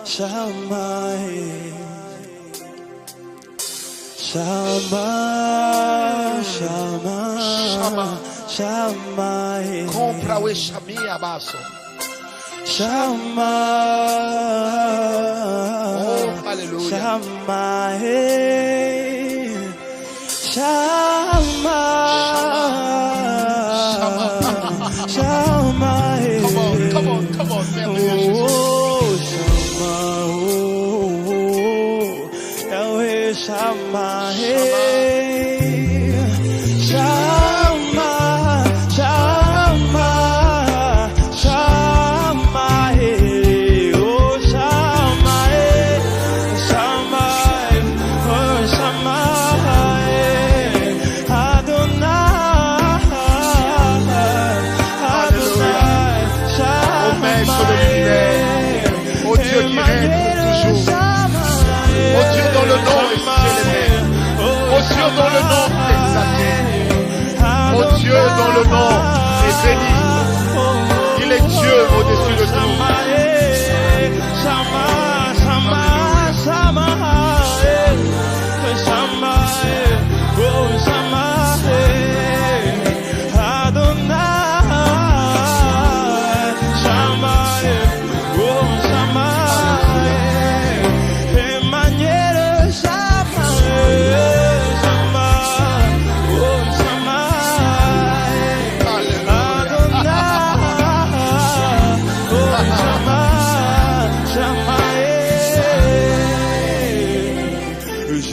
Shamae, Shama, Shama, Shamae. Compra o Shami abaso. Shama, Oh, hallelujah. Shamae, Shama, Shamae. Come on, merveilleux Jésus. Shama, Shama, Shama, Shama, oh Shama, Shama, oh Shama, Adonai, Adonai, Shama, Au maître de l'univers, au Dieu qui règne pour toujours. Oh Dieu dont le nom est célébré. Oh Dieu dont le nom est exalté. Oh Dieu dont le nom est béni. Il est Dieu au-dessus de tout.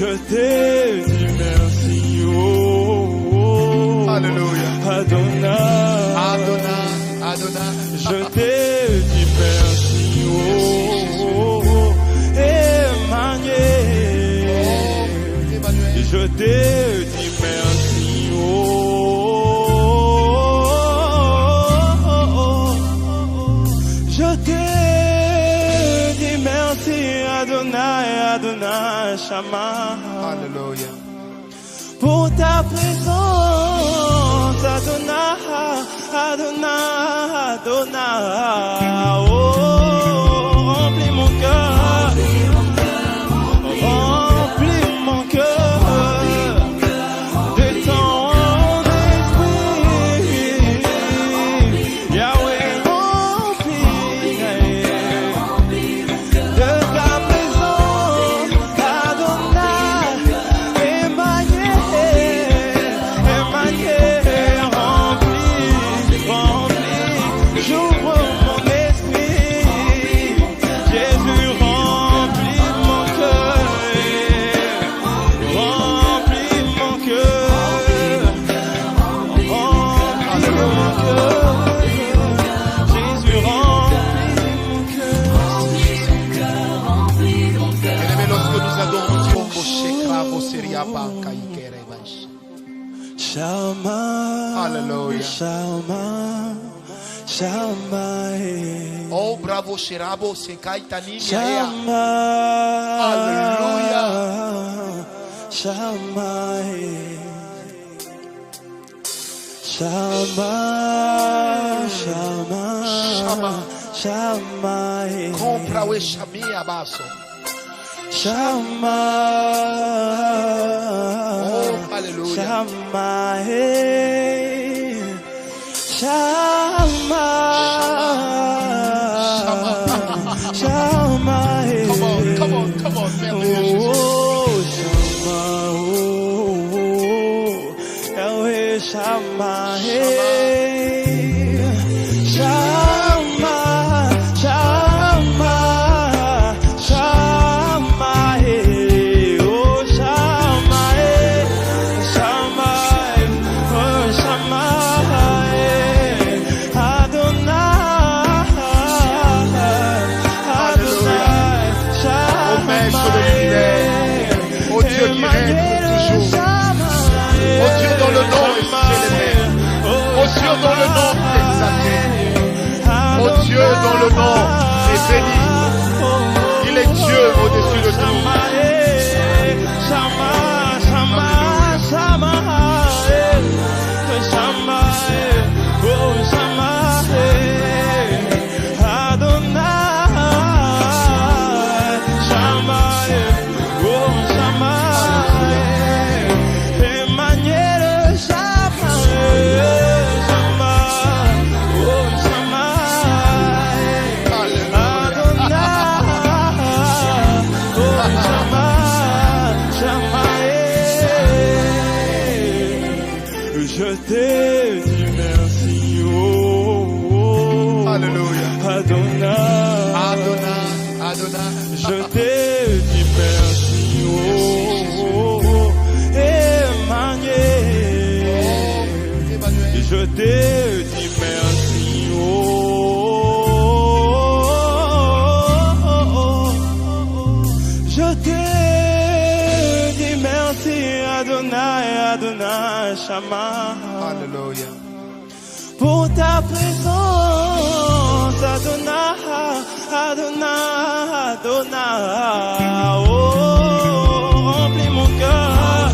Je te dis merci, oh, Alléluia. Adonai, Adonai, Adonai. je te dis merci, oh, Emmanuel, Oh, Emmanuel. je te dis merci, oh, je te dis merci, Adonai, Adonai, Shama. Alléluia. Pour ta présence, Adonai, Adonai, Adonai, oh, remplis mon cœur, remplis mon cœur de ton esprit, Yahweh, remplis de ta présence, Adonai, Emmanuel, remplis, j'ouvre mon esprit, Jésus, remplis mon cœur, remplis mon cœur, remplis mon cœur, Jésus, remplis mon cœur. Bien-aimé, lorsque nous adorons Dieu, au Shekra, au Seria, Banka, Ikere, Bash. Shama, Alléluia. Shama, Shama, Oh, bravo, Sherabo, Sekai, Tanini, Ea. Shama, Alléluia. Shama, Shama, Shama, Shama. Shama, Compra o Shami abaso. Shama, Oh, hallelujah. Shama, Shama, Shama, Come on, merveilleux Jésus. oh, Shama, oh, Yahweh, Shama, Shama, Shama, Shama, oh, Shama, Shama, oh, Shama, Adonai, Adonai, Au maître de l'univers, au Dieu qui règne pour toujours. Au Dieu dont le nom est célébré. Au Dieu dont le nom est exalté. Au Dieu dont le nom est béni. Il est Dieu au-dessus de tout. Adonai. Je te dis merci, oh, Emmanuel. Oh, Emmanuel. Je te dis merci, je te dis merci, Adonai, Adonai, Shama. Alléluia. Pour ta présence, Adonai, Adonai, Adonai. Oh, remplis mon cœur,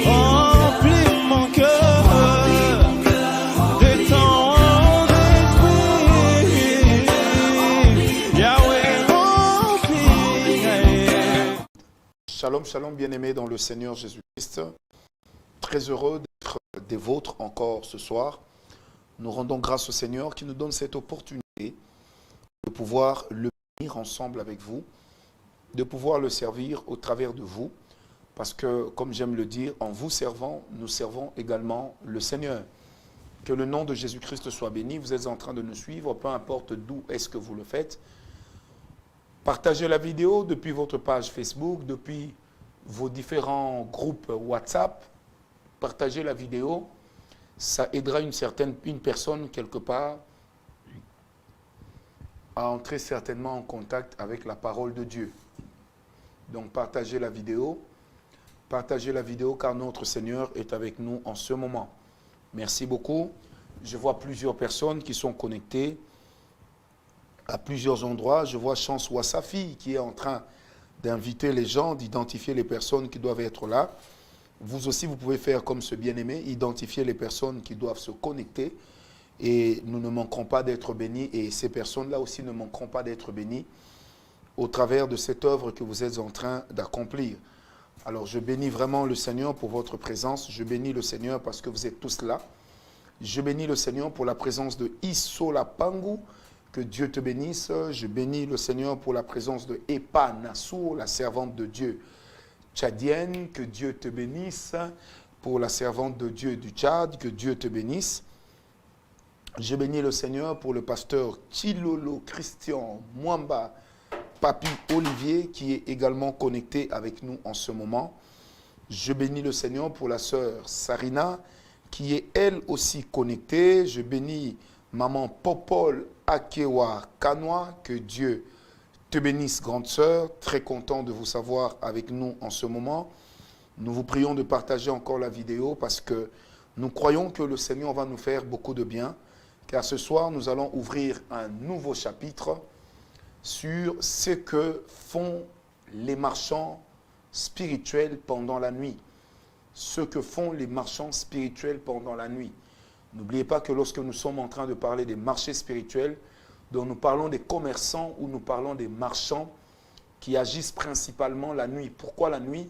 remplis mon cœur de ton esprit. Yahweh, remplis. Shalom, shalom, bien-aimés dans le Seigneur Jésus-Christ. Très heureux d'être des vôtres encore ce soir. Nous rendons grâce au Seigneur qui nous donne cette opportunité de pouvoir le bénir ensemble avec vous, de pouvoir le servir au travers de vous, parce que, comme j'aime le dire, en vous servant, nous servons également le Seigneur. Que le nom de Jésus-Christ soit béni. Vous êtes en train de nous suivre, peu importe d'où est-ce que vous le faites. Partagez la vidéo depuis votre page Facebook, depuis vos différents groupes WhatsApp. Partagez la vidéo, ça aidera une personne quelque part à entrer certainement en contact avec la parole de Dieu. Donc partagez la vidéo car notre Seigneur est avec nous en ce moment. Merci beaucoup. Je vois plusieurs personnes qui sont connectées à plusieurs endroits. Je vois Chance Wassafi qui est en train d'inviter les gens, d'identifier les personnes qui doivent être là. Vous aussi, vous pouvez faire comme ce bien-aimé, identifier les personnes qui doivent se connecter et nous ne manquerons pas d'être bénis et ces personnes-là aussi ne manqueront pas d'être bénies au travers de cette œuvre que vous êtes en train d'accomplir. Alors, je bénis vraiment le Seigneur pour votre présence. Je bénis le Seigneur parce que vous êtes tous là. Je bénis le Seigneur pour la présence de Isola Pangu. Que Dieu te bénisse. Je bénis le Seigneur pour la présence de Epa Nassou, la servante de Dieu tchadienne. Que Dieu te bénisse. Pour la servante de Dieu du Tchad, que Dieu te bénisse. Je bénis le Seigneur pour le pasteur Chilolo Christian Mwamba Papi Olivier qui est également connecté avec nous en ce moment. Je bénis le Seigneur pour la sœur Sarina qui est elle aussi connectée. Je bénis maman Popol Akewa Kanoa, que Dieu te bénisse grande sœur. Très content de vous savoir avec nous en ce moment. Nous vous prions de partager encore la vidéo parce que nous croyons que le Seigneur va nous faire beaucoup de bien. Car ce soir, nous allons ouvrir un nouveau chapitre sur ce que font les marchands spirituels pendant la nuit. Ce que font les marchands spirituels pendant la nuit. N'oubliez pas que lorsque nous sommes en train de parler des marchés spirituels, dont nous parlons des commerçants ou nous parlons des marchands qui agissent principalement la nuit. Pourquoi la nuit?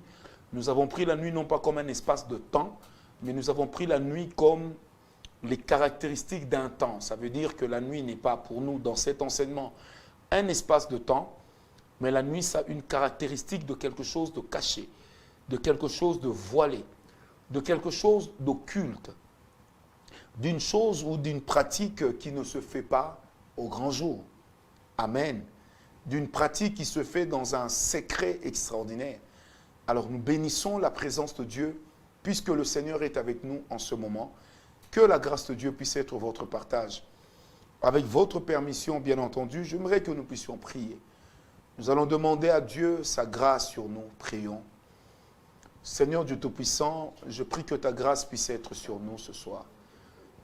Nous avons pris la nuit non pas comme un espace de temps, mais nous avons pris la nuit comme les caractéristiques d'un temps. Ça veut dire que la nuit n'est pas pour nous, dans cet enseignement, un espace de temps, mais la nuit, ça a une caractéristique de quelque chose de caché, de quelque chose de voilé, de quelque chose d'occulte, d'une chose ou d'une pratique qui ne se fait pas au grand jour. Amen. D'une pratique qui se fait dans un secret extraordinaire. Alors nous bénissons la présence de Dieu, puisque le Seigneur est avec nous en ce moment. Que la grâce de Dieu puisse être votre partage. Avec votre permission, bien entendu, j'aimerais que nous puissions prier. Nous allons demander à Dieu sa grâce sur nous. Prions. Seigneur Dieu Tout-Puissant, je prie que ta grâce puisse être sur nous ce soir.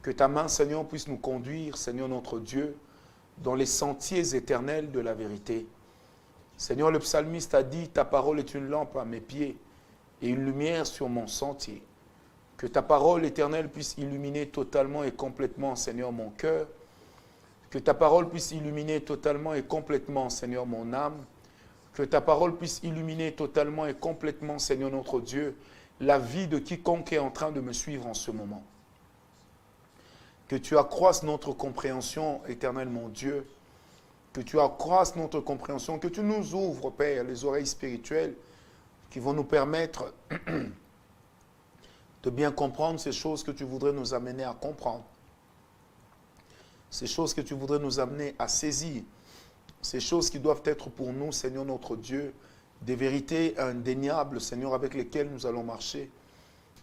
Que ta main, Seigneur, puisse nous conduire, Seigneur notre Dieu, dans les sentiers éternels de la vérité. Seigneur, le psalmiste a dit, ta parole est une lampe à mes pieds et une lumière sur mon sentier. Que ta parole éternelle puisse illuminer totalement et complètement, Seigneur, mon cœur. Que ta parole puisse illuminer totalement et complètement, Seigneur, mon âme. Que ta parole puisse illuminer totalement et complètement, Seigneur notre Dieu, la vie de quiconque est en train de me suivre en ce moment. Que tu accroisses notre compréhension, éternel mon Dieu. Que tu accroisses notre compréhension. Que tu nous ouvres, Père, les oreilles spirituelles qui vont nous permettre de bien comprendre ces choses que tu voudrais nous amener à comprendre. Ces choses que tu voudrais nous amener à saisir Ces choses qui doivent être pour nous, Seigneur notre Dieu, des vérités indéniables, Seigneur, avec lesquelles nous allons marcher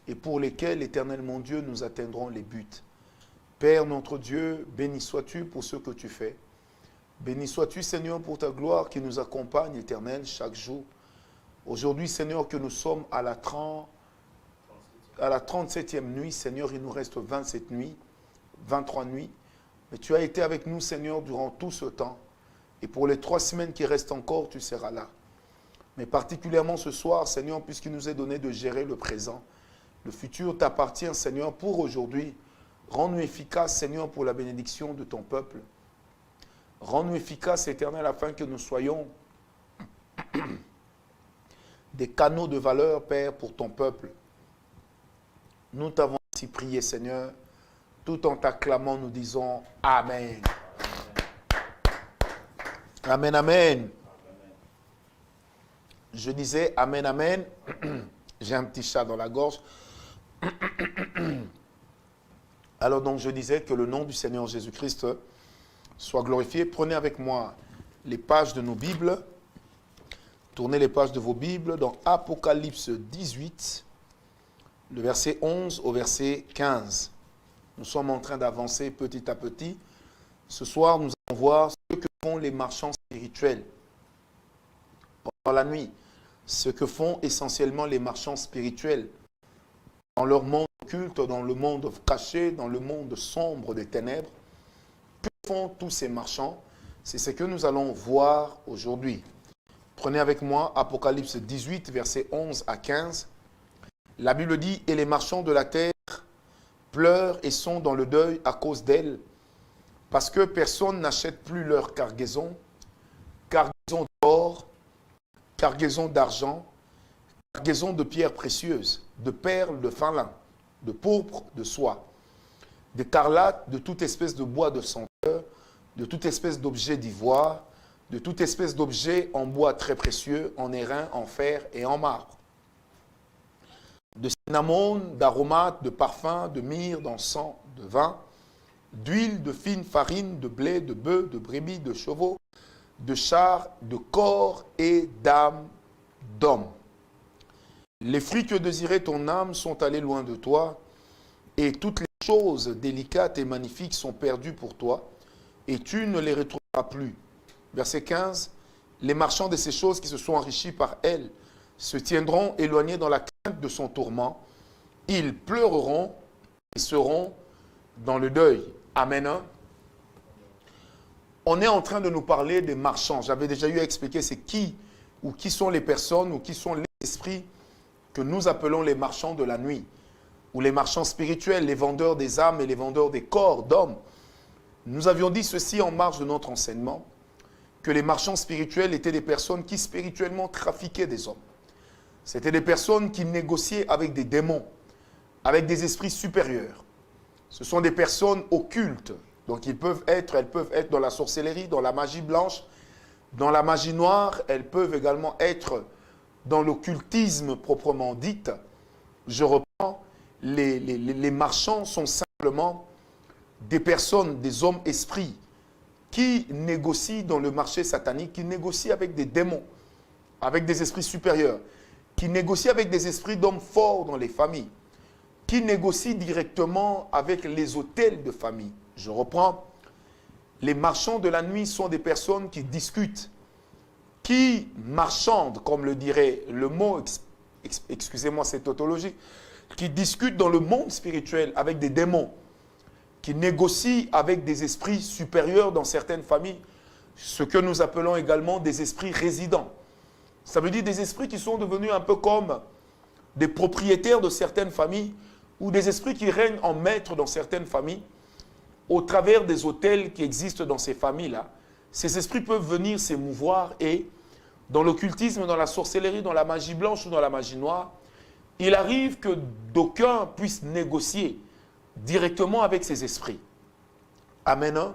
et pour lesquelles, éternel mon Dieu, nous atteindrons les buts. Père notre Dieu, béni sois-tu pour ce que tu fais. Béni sois-tu, Seigneur, pour ta gloire qui nous accompagne, éternel, chaque jour. Aujourd'hui, Seigneur, que nous sommes à la 37e nuit, Seigneur, il nous reste 27 nuits, 23 nuits. Mais tu as été avec nous, Seigneur, durant tout ce temps. Et pour les 3 semaines qui restent encore, tu seras là. Mais particulièrement ce soir, Seigneur, puisqu'il nous est donné de gérer le présent. Le futur t'appartient, Seigneur, pour aujourd'hui. Rends-nous efficaces, Seigneur, pour la bénédiction de ton peuple. Rends-nous efficaces, Éternel, afin que nous soyons des canaux de valeur, Père, pour ton peuple. Nous t'avons ainsi prié, Seigneur. Tout en t'acclamant, nous disons Amen. Amen, Amen. Je disais Amen, Amen. J'ai un petit chat dans la gorge. Alors donc je disais que le nom du Seigneur Jésus-Christ soit glorifié. Prenez avec moi les pages de nos Bibles. Tournez les pages de vos Bibles dans Apocalypse 18, le verset 11 au verset 15. Nous sommes en train d'avancer petit à petit. Ce soir, nous allons voir ce que font les marchands spirituels pendant la nuit. Ce que font essentiellement les marchands spirituels dans leur monde occulte, dans le monde caché, dans le monde sombre des ténèbres. Que font tous ces marchands? C'est ce que nous allons voir aujourd'hui. Prenez avec moi Apocalypse 18, versets 11 à 15. La Bible dit « Et les marchands de la terre pleurent et sont dans le deuil à cause d'elle, parce que personne n'achète plus leur cargaison, cargaison d'or, cargaison d'argent, cargaison de pierres précieuses, de perles, de fin lin, de pourpre, de soie, d'écarlate, de toute espèce de bois de senteur, de toute espèce d'objet d'ivoire, de toute espèce d'objet en bois très précieux, en airain, en fer et en marbre, de cinnamon, d'aromates, de parfums, de myrrhe, d'encens, de vin, d'huile, de fine farine, de blé, de bœufs, de brebis, de chevaux, de chars, de corps et d'âmes d'hommes. Les fruits que désirait ton âme sont allés loin de toi, et toutes les choses délicates et magnifiques sont perdues pour toi, et tu ne les retrouveras plus. Verset 15, les marchands de ces choses qui se sont enrichis par elles se tiendront éloignés dans la crainte de son tourment. Ils pleureront et seront dans le deuil. Amen. On est en train de nous parler des marchands. J'avais déjà eu à expliquer c'est qui ou qui sont les personnes ou qui sont les esprits que nous appelons les marchands de la nuit, ou les marchands spirituels, les vendeurs des âmes et les vendeurs des corps d'hommes. Nous avions dit ceci en marge de notre enseignement, que les marchands spirituels étaient des personnes qui spirituellement trafiquaient des hommes. C'était des personnes qui négociaient avec des démons, avec des esprits supérieurs. Ce sont des personnes occultes. Donc elles peuvent être dans la sorcellerie, dans la magie blanche, dans la magie noire. Elles peuvent également être dans l'occultisme proprement dit. Je reprends, les marchands sont simplement des personnes, des hommes esprits qui négocient dans le marché satanique, qui négocient avec des démons, avec des esprits supérieurs, qui négocient avec des esprits d'hommes forts dans les familles, qui négocient directement avec les hôtels de famille. Je reprends, les marchands de la nuit sont des personnes qui discutent, qui marchandent, comme le dirait le mot, excusez-moi cette tautologie, qui discutent dans le monde spirituel avec des démons, qui négocient avec des esprits supérieurs dans certaines familles, ce que nous appelons également des esprits résidents. Ça veut dire des esprits qui sont devenus un peu comme des propriétaires de certaines familles ou des esprits qui règnent en maître dans certaines familles au travers des hôtels qui existent dans ces familles-là. Ces esprits peuvent venir s'émouvoir et dans l'occultisme, dans la sorcellerie, dans la magie blanche ou dans la magie noire, il arrive que d'aucuns puissent négocier directement avec ces esprits. Amen.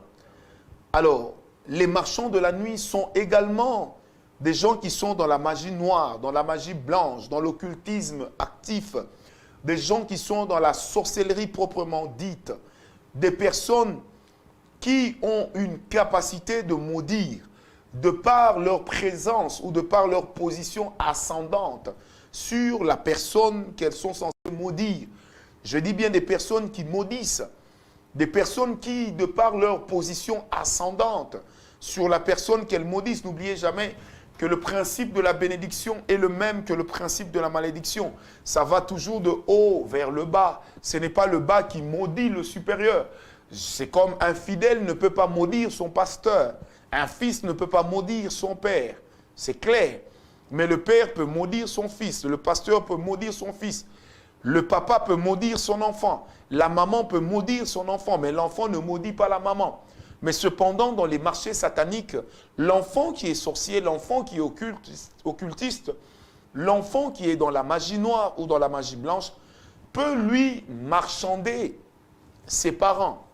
Alors, les marchands de la nuit sont également des gens qui sont dans la magie noire, dans la magie blanche, dans l'occultisme actif, des gens qui sont dans la sorcellerie proprement dite, des personnes qui ont une capacité de maudire, de par leur présence ou de par leur position ascendante sur la personne qu'elles sont censées maudire. Je dis bien des personnes qui maudissent, des personnes qui, de par leur position ascendante sur la personne qu'elles maudissent, n'oubliez jamais que le principe de la bénédiction est le même que le principe de la malédiction. Ça va toujours de haut vers le bas. Ce n'est pas le bas qui maudit le supérieur. C'est comme un fidèle ne peut pas maudire son pasteur. Un fils ne peut pas maudire son père. C'est clair. Mais le père peut maudire son fils. Le pasteur peut maudire son fils. Le papa peut maudire son enfant. La maman peut maudire son enfant. Mais l'enfant ne maudit pas la maman. Mais cependant, dans les marchés sataniques, l'enfant qui est sorcier, l'enfant qui est occultiste, l'enfant qui est dans la magie noire ou dans la magie blanche, peut lui marchander ses parents.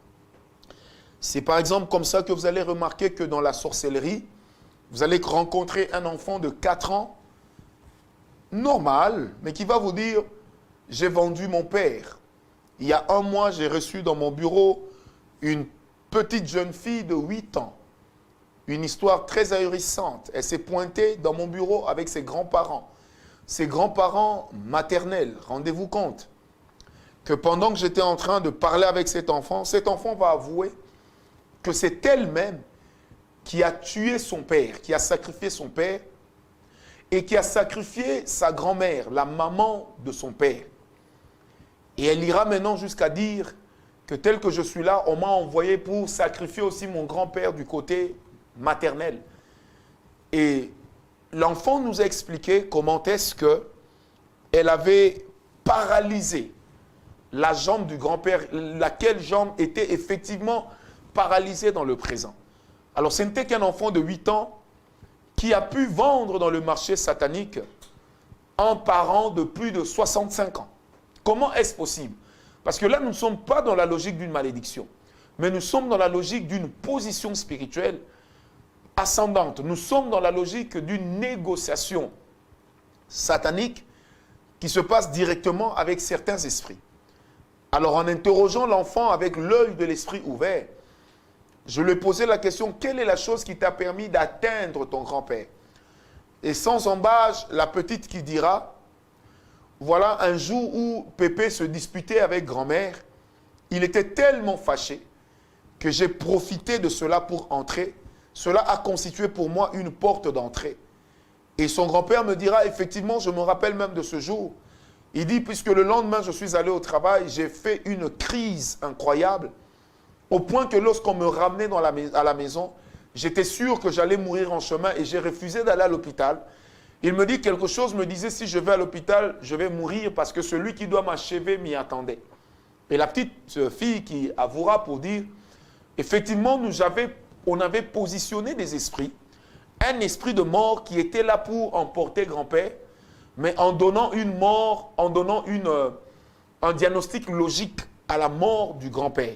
C'est par exemple comme ça que vous allez remarquer que dans la sorcellerie, vous allez rencontrer un enfant de 4 ans, normal, mais qui va vous dire « J'ai vendu mon père. Il y a 1 mois, j'ai reçu dans mon bureau une petite jeune fille de 8 ans. Une histoire très ahurissante. Elle s'est pointée dans mon bureau avec ses grands-parents. Ses grands-parents maternels, rendez-vous compte que pendant que j'étais en train de parler avec cet enfant va avouer que c'est elle-même qui a tué son père, qui a sacrifié son père et qui a sacrifié sa grand-mère, la maman de son père. Et elle ira maintenant jusqu'à dire que tel que je suis là, on m'a envoyé pour sacrifier aussi mon grand-père du côté maternel. Et l'enfant nous a expliqué comment est-ce qu'elle avait paralysé la jambe du grand-père, laquelle jambe était effectivement paralysée dans le présent. Alors ce n'était qu'un enfant de 8 ans qui a pu vendre dans le marché satanique un parent de plus de 65 ans. Comment est-ce possible? Parce que là, nous ne sommes pas dans la logique d'une malédiction, mais nous sommes dans la logique d'une position spirituelle ascendante. Nous sommes dans la logique d'une négociation satanique qui se passe directement avec certains esprits. Alors, en interrogeant l'enfant avec l'œil de l'esprit ouvert, je lui ai posé la question, quelle est la chose qui t'a permis d'atteindre ton grand-père? Et sans embâche, la petite qui dira, voilà un jour où Pépé se disputait avec grand-mère, il était tellement fâché que j'ai profité de cela pour entrer. Cela a constitué pour moi une porte d'entrée. Et son grand-père me dira, effectivement, je me rappelle même de ce jour. Il dit, puisque le lendemain je suis allé au travail, j'ai fait une crise incroyable, au point que lorsqu'on me ramenait à la maison, j'étais sûr que j'allais mourir en chemin et j'ai refusé d'aller à l'hôpital. Il me dit quelque chose, me disait, si je vais à l'hôpital, je vais mourir parce que celui qui doit m'achever m'y attendait. Et la petite fille qui avouera pour dire, effectivement, on avait positionné des esprits, un esprit de mort qui était là pour emporter grand-père, mais en donnant une mort, en donnant un diagnostic logique à la mort du grand-père.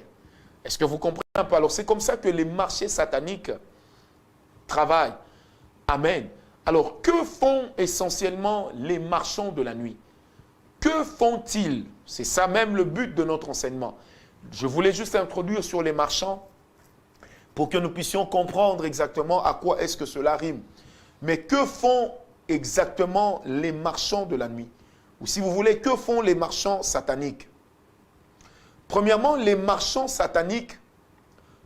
Est-ce que vous comprenez un peu? Alors c'est comme ça que les marchés sataniques travaillent. Amen. Alors, que font essentiellement les marchands de la nuit? Que font-ils? C'est ça même le but de notre enseignement. Je voulais juste introduire sur les marchands pour que nous puissions comprendre exactement à quoi est-ce que cela rime. Mais que font exactement les marchands de la nuit? Ou si vous voulez, que font les marchands sataniques? Premièrement, les marchands sataniques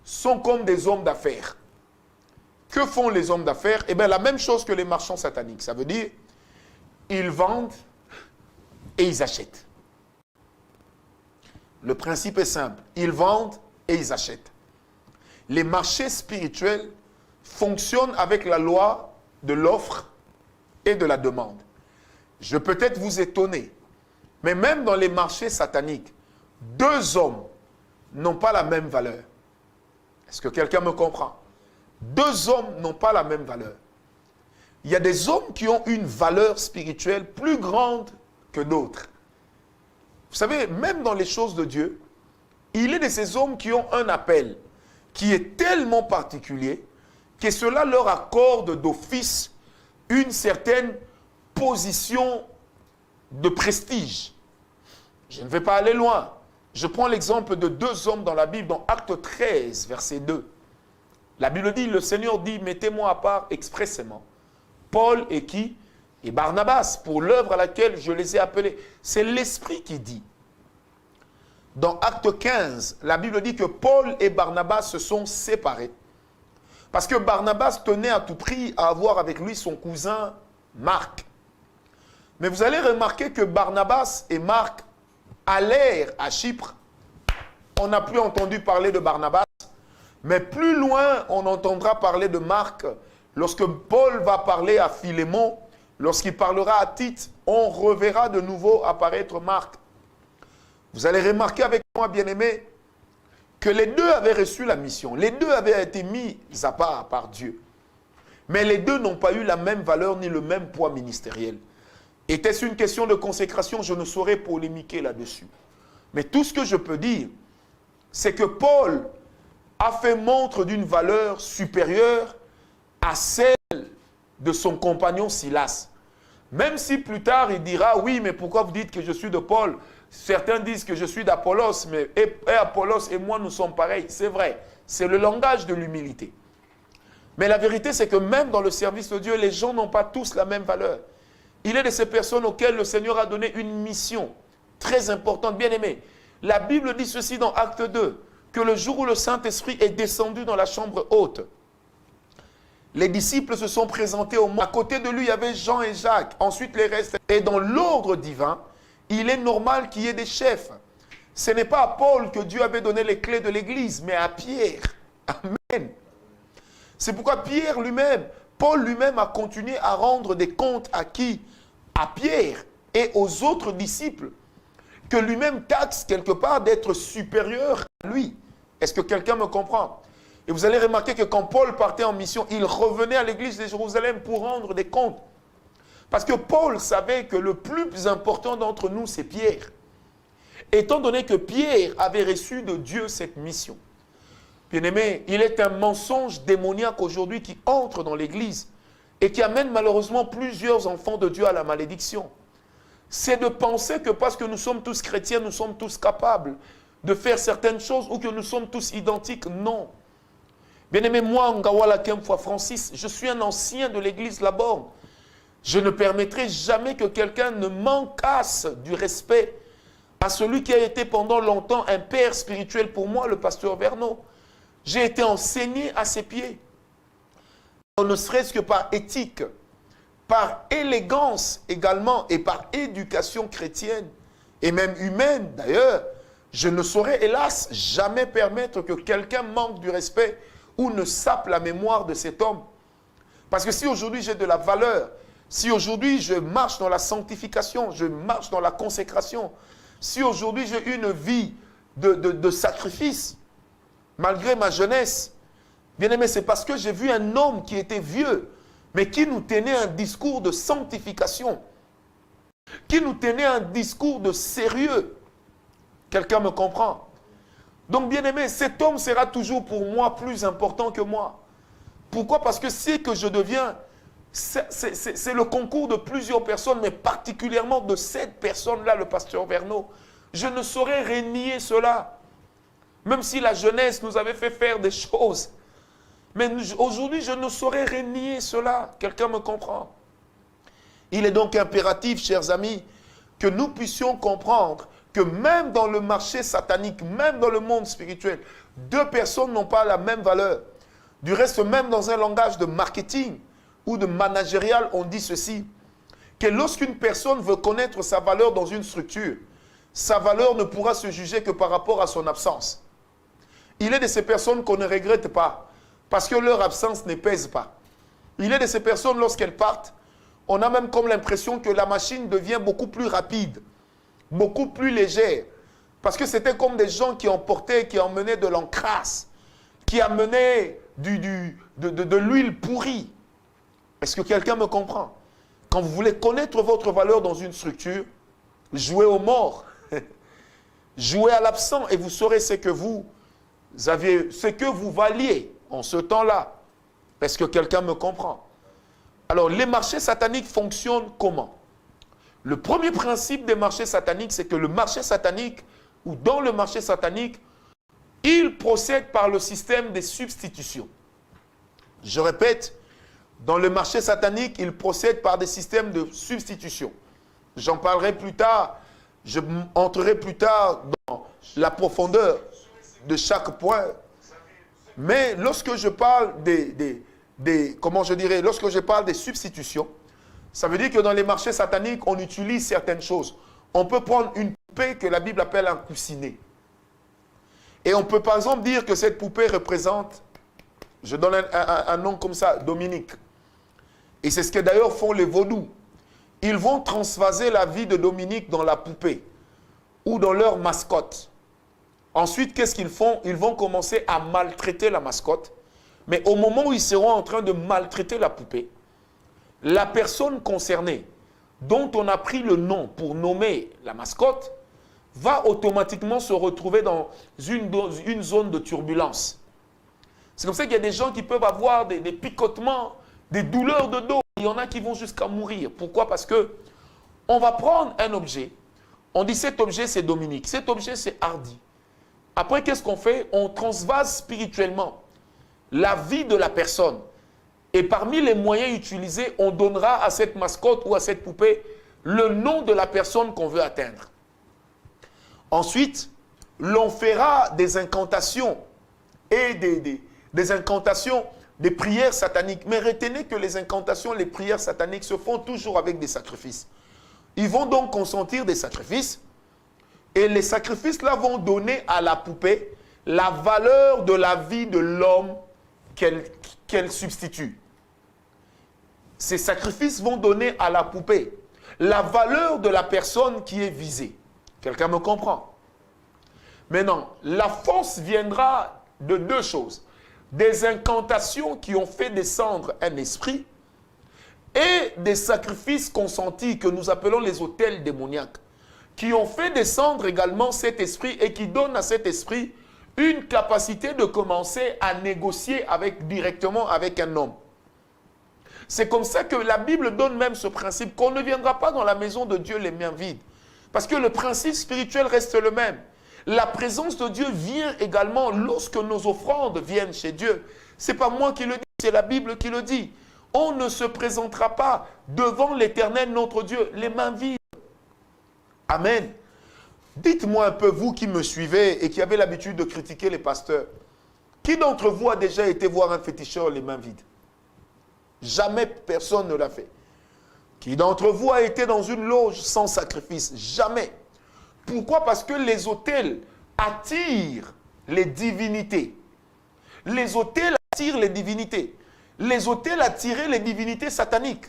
sont comme des hommes d'affaires. Que font les hommes d'affaires? Eh bien, la même chose que les marchands sataniques. Ça veut dire, ils vendent et ils achètent. Le principe est simple. Ils vendent et ils achètent. Les marchés spirituels fonctionnent avec la loi de l'offre et de la demande. Je peux peut-être vous étonner, mais même dans les marchés sataniques, 2 hommes n'ont pas la même valeur. Est-ce que quelqu'un me comprend? 2 hommes n'ont pas la même valeur. Il y a des hommes qui ont une valeur spirituelle plus grande que d'autres. Vous savez, même dans les choses de Dieu, il est de ces hommes qui ont un appel qui est tellement particulier que cela leur accorde d'office une certaine position de prestige. Je ne vais pas aller loin. Je prends l'exemple de 2 hommes dans la Bible, dans Acte 13, verset 2. La Bible dit, le Seigneur dit, mettez-moi à part expressément Paul et qui? Et Barnabas, pour l'œuvre à laquelle je les ai appelés. C'est l'Esprit qui dit. Dans Acte 15, la Bible dit que Paul et Barnabas se sont séparés. Parce que Barnabas tenait à tout prix à avoir avec lui son cousin Marc. Mais vous allez remarquer que Barnabas et Marc allèrent à Chypre. On n'a plus entendu parler de Barnabas. Mais plus loin, on entendra parler de Marc. Lorsque Paul va parler à Philémon, lorsqu'il parlera à Tite, on reverra de nouveau apparaître Marc. Vous allez remarquer avec moi, bien-aimés, que les deux avaient reçu la mission. Les deux avaient été mis à part par Dieu. Mais les deux n'ont pas eu la même valeur ni le même poids ministériel. Était-ce une question de consécration? Je ne saurais polémiquer là-dessus. Mais tout ce que je peux dire, c'est que Paul a fait montre d'une valeur supérieure à celle de son compagnon Silas. Même si plus tard il dira, oui, mais pourquoi vous dites que je suis de Paul? Certains disent que je suis d'Apollos, mais et Apollos et moi nous sommes pareils. C'est vrai, c'est le langage de l'humilité. Mais la vérité, c'est que même dans le service de Dieu, les gens n'ont pas tous la même valeur. Il est de ces personnes auxquelles le Seigneur a donné une mission très importante, bien aimée. La Bible dit ceci dans Acte 2, que le jour où le Saint-Esprit est descendu dans la chambre haute, les disciples se sont présentés au monde. À côté de lui, il y avait Jean et Jacques. Ensuite, les restes. Et dans l'ordre divin, il est normal qu'il y ait des chefs. Ce n'est pas à Paul que Dieu avait donné les clés de l'Église, mais à Pierre. Amen. C'est pourquoi Pierre lui-même, Paul lui-même a continué à rendre des comptes à qui? À Pierre et aux autres disciples, que lui-même taxe quelque part d'être supérieur à lui. Est-ce que quelqu'un me comprend? Et vous allez remarquer que quand Paul partait en mission, il revenait à l'église de Jérusalem pour rendre des comptes. Parce que Paul savait que le plus important d'entre nous, c'est Pierre. Étant donné que Pierre avait reçu de Dieu cette mission. Bien-aimé, il est un mensonge démoniaque aujourd'hui qui entre dans l'église et qui amène malheureusement plusieurs enfants de Dieu à la malédiction. C'est de penser que parce que nous sommes tous chrétiens, nous sommes tous capables de faire certaines choses ou que nous sommes tous identiques. Non. Bien-aimé, moi, Ngawala Kemfwa Francis, je suis un ancien de l'église Laborne. Je ne permettrai jamais que quelqu'un ne manquasse du respect à celui qui a été pendant longtemps un père spirituel pour moi, le pasteur Verneau. J'ai été enseigné à ses pieds. Ne serait-ce que par éthique, par élégance également et par éducation chrétienne et même humaine d'ailleurs, je ne saurais hélas jamais permettre que quelqu'un manque du respect ou ne sape la mémoire de cet homme. Parce que si aujourd'hui j'ai de la valeur, si aujourd'hui je marche dans la sanctification, je marche dans la consécration, si aujourd'hui j'ai une vie de sacrifice, malgré ma jeunesse, bien aimé, c'est parce que j'ai vu un homme qui était vieux, mais qui nous tenait un discours de sanctification, qui nous tenait un discours de sérieux. Quelqu'un me comprend? Donc, bien aimé, cet homme sera toujours pour moi plus important que moi. Pourquoi? Parce que c'est que je deviens, c'est le concours de plusieurs personnes, mais particulièrement de cette personne-là, le pasteur Verneau. Je ne saurais renier cela. Même si la jeunesse nous avait fait faire des choses. Mais aujourd'hui, je ne saurais renier cela. Quelqu'un me comprend? Il est donc impératif, chers amis, que nous puissions comprendre que même dans le marché satanique, même dans le monde spirituel, deux personnes n'ont pas la même valeur. Du reste, même dans un langage de marketing ou de managérial, on dit ceci, que lorsqu'une personne veut connaître sa valeur dans une structure, sa valeur ne pourra se juger que par rapport à son absence. Il est de ces personnes qu'on ne regrette pas, parce que leur absence ne pèse pas. Il est de ces personnes, lorsqu'elles partent, on a même comme l'impression que la machine devient beaucoup plus rapide, beaucoup plus légère. Parce que c'était comme des gens qui emportaient, qui emmenaient de l'encrasse, qui amenaient de l'huile pourrie. Est-ce que quelqu'un me comprend? Quand vous voulez connaître votre valeur dans une structure, jouez au mort. Jouez à l'absent et vous saurez ce que vous aviez, ce que vous valiez en ce temps-là. Est-ce que quelqu'un me comprend? Alors, les marchés sataniques fonctionnent comment? Le premier principe des marchés sataniques, c'est que le marché satanique, ou dans le marché satanique, il procède par le système des substitutions. Je répète, dans le marché satanique, il procède par des systèmes de substitution. J'en parlerai plus tard, je entrerai plus tard dans la profondeur de chaque point. Mais lorsque je parle lorsque je parle des substitutions, ça veut dire que dans les marchés sataniques, on utilise certaines choses. On peut prendre une poupée que la Bible appelle un coussinet. Et on peut par exemple dire que cette poupée représente, je donne un nom comme ça, Dominique. Et c'est ce que d'ailleurs font les vaudous. Ils vont transvaser la vie de Dominique dans la poupée ou dans leur mascotte. Ensuite, qu'est-ce qu'ils font? Ils vont commencer à maltraiter la mascotte. Mais au moment où ils seront en train de maltraiter la poupée, la personne concernée, dont on a pris le nom pour nommer la mascotte, va automatiquement se retrouver dans une zone de turbulence. C'est comme ça qu'il y a des gens qui peuvent avoir des picotements, des douleurs de dos. Il y en a qui vont jusqu'à mourir. Pourquoi? Parce que on va prendre un objet, on dit cet objet c'est Dominique, cet objet c'est Hardy. Après, qu'est-ce qu'on fait? On transvase spirituellement la vie de la personne. Et parmi les moyens utilisés, on donnera à cette mascotte ou à cette poupée le nom de la personne qu'on veut atteindre. Ensuite, l'on fera des incantations et des incantations, des prières sataniques. Mais retenez que les incantations, les prières sataniques se font toujours avec des sacrifices. Ils vont donc consentir des sacrifices. Et les sacrifices-là vont donner à la poupée la valeur de la vie de l'homme qu'elle substitue. Ces sacrifices vont donner à la poupée la valeur de la personne qui est visée. Quelqu'un me comprend? Maintenant, la force viendra de deux choses. Des incantations qui ont fait descendre un esprit et des sacrifices consentis que nous appelons les autels démoniaques, qui ont fait descendre également cet esprit et qui donnent à cet esprit une capacité de commencer à négocier directement avec un homme. C'est comme ça que la Bible donne même ce principe, qu'on ne viendra pas dans la maison de Dieu les mains vides. Parce que le principe spirituel reste le même. La présence de Dieu vient également lorsque nos offrandes viennent chez Dieu. Ce n'est pas moi qui le dis, c'est la Bible qui le dit. On ne se présentera pas devant l'Éternel notre Dieu les mains vides. Amen. Dites-moi un peu, vous qui me suivez et qui avez l'habitude de critiquer les pasteurs, qui d'entre vous a déjà été voir un féticheur les mains vides? Jamais personne ne l'a fait. Qui d'entre vous a été dans une loge sans sacrifice? Jamais. Pourquoi? Parce que les autels attirent les divinités. Les autels attirent les divinités. Les autels attiraient les divinités sataniques.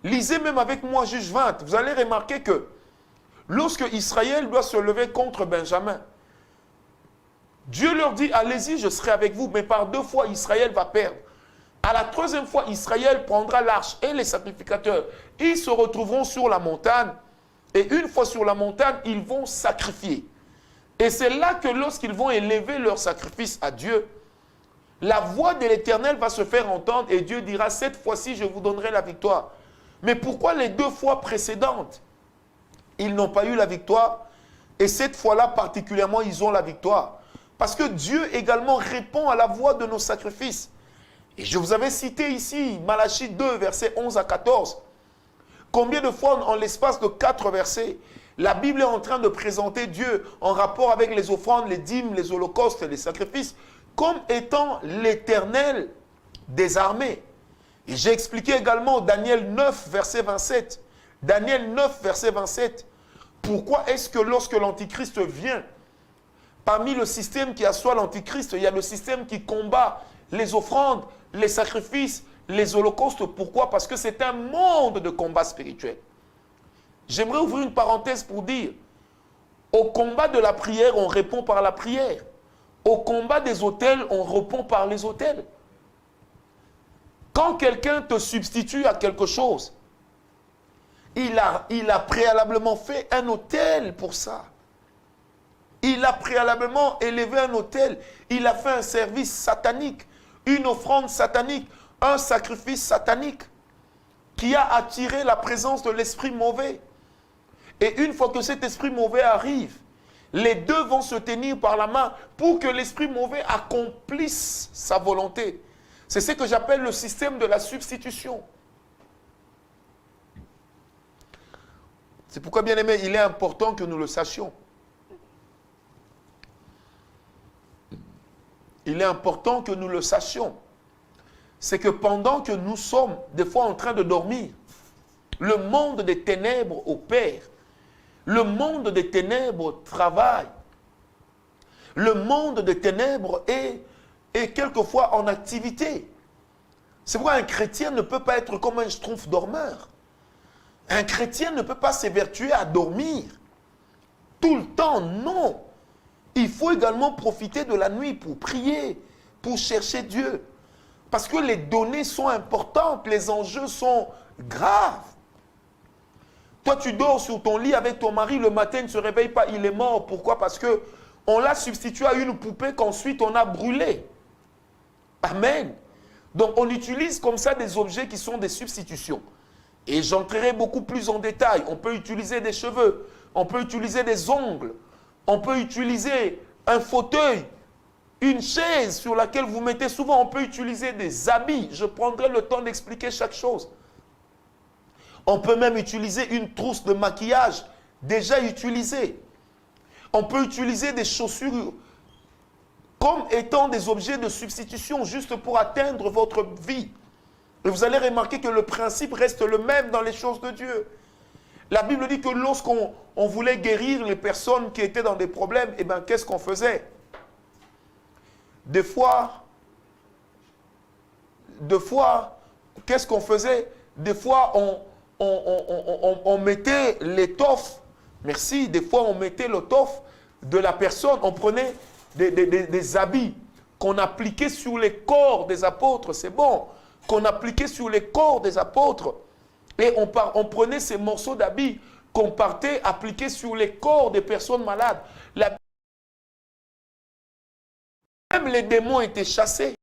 Lisez même avec moi Juge 20. Vous allez remarquer que lorsque Israël doit se lever contre Benjamin, Dieu leur dit, allez-y, je serai avec vous. Mais par 2 fois, Israël va perdre. À la 3e fois, Israël prendra l'arche et les sacrificateurs. Ils se retrouveront sur la montagne. Et une fois sur la montagne, ils vont sacrifier. Et c'est là que lorsqu'ils vont élever leur sacrifice à Dieu, la voix de l'Éternel va se faire entendre et Dieu dira, cette fois-ci, je vous donnerai la victoire. Mais pourquoi les 2 fois précédentes, ils n'ont pas eu la victoire? Et cette fois-là, particulièrement, ils ont la victoire. Parce que Dieu également répond à la voix de nos sacrifices. Et je vous avais cité ici, Malachie 2, versets 11 à 14. Combien de fois, en l'espace de 4 versets, la Bible est en train de présenter Dieu en rapport avec les offrandes, les dîmes, les holocaustes, les sacrifices, comme étant l'Éternel des armées. Et j'ai expliqué également Daniel 9, verset 27. Daniel 9, verset 27. Pourquoi est-ce que lorsque l'Antichrist vient, parmi le système qui assoit l'Antichrist, il y a le système qui combat les offrandes, les sacrifices, les holocaustes? Pourquoi? Parce que c'est un monde de combat spirituel. J'aimerais ouvrir une parenthèse pour dire, au combat de la prière, on répond par la prière. Au combat des autels, on répond par les autels. Quand quelqu'un te substitue à quelque chose, il a préalablement fait un autel pour ça. Il a préalablement élevé un autel. Il a fait un service satanique, une offrande satanique, un sacrifice satanique qui a attiré la présence de l'esprit mauvais. Et une fois que cet esprit mauvais arrive, les deux vont se tenir par la main pour que l'esprit mauvais accomplisse sa volonté. C'est ce que j'appelle le système de la substitution. C'est pourquoi, bien aimé, il est important que nous le sachions. Il est important que nous le sachions. C'est que pendant que nous sommes des fois en train de dormir, le monde des ténèbres opère. Le monde des ténèbres travaille. Le monde des ténèbres est quelquefois en activité. C'est pourquoi un chrétien ne peut pas être comme un schtroumpf dormeur. Un chrétien ne peut pas s'évertuer à dormir tout le temps, non. Il faut également profiter de la nuit pour prier, pour chercher Dieu. Parce que les données sont importantes, les enjeux sont graves. Toi, tu dors sur ton lit avec ton mari, le matin, il ne se réveille pas, il est mort. Pourquoi? Parce qu'on l'a substitué à une poupée qu'ensuite on a brûlée. Amen. Donc, on utilise comme ça des objets qui sont des substitutions. Et j'entrerai beaucoup plus en détail. On peut utiliser des cheveux, on peut utiliser des ongles, on peut utiliser un fauteuil, une chaise sur laquelle vous mettez souvent, on peut utiliser des habits. Je prendrai le temps d'expliquer chaque chose. On peut même utiliser une trousse de maquillage déjà utilisée. On peut utiliser des chaussures comme étant des objets de substitution juste pour atteindre votre vie. Et vous allez remarquer que le principe reste le même dans les choses de Dieu. La Bible dit que lorsqu'on voulait guérir les personnes qui étaient dans des problèmes, eh bien, qu'est-ce qu'on faisait? Des fois, qu'est-ce qu'on faisait? Des fois, on mettait l'étoffe, merci, des fois on mettait l'étoffe de la personne, on prenait des habits qu'on appliquait sur les corps des apôtres, c'est bon, qu'on appliquait sur les corps des apôtres, et on prenait ces morceaux d'habits qu'on partait appliquer sur les corps des personnes malades. Même les démons étaient chassés.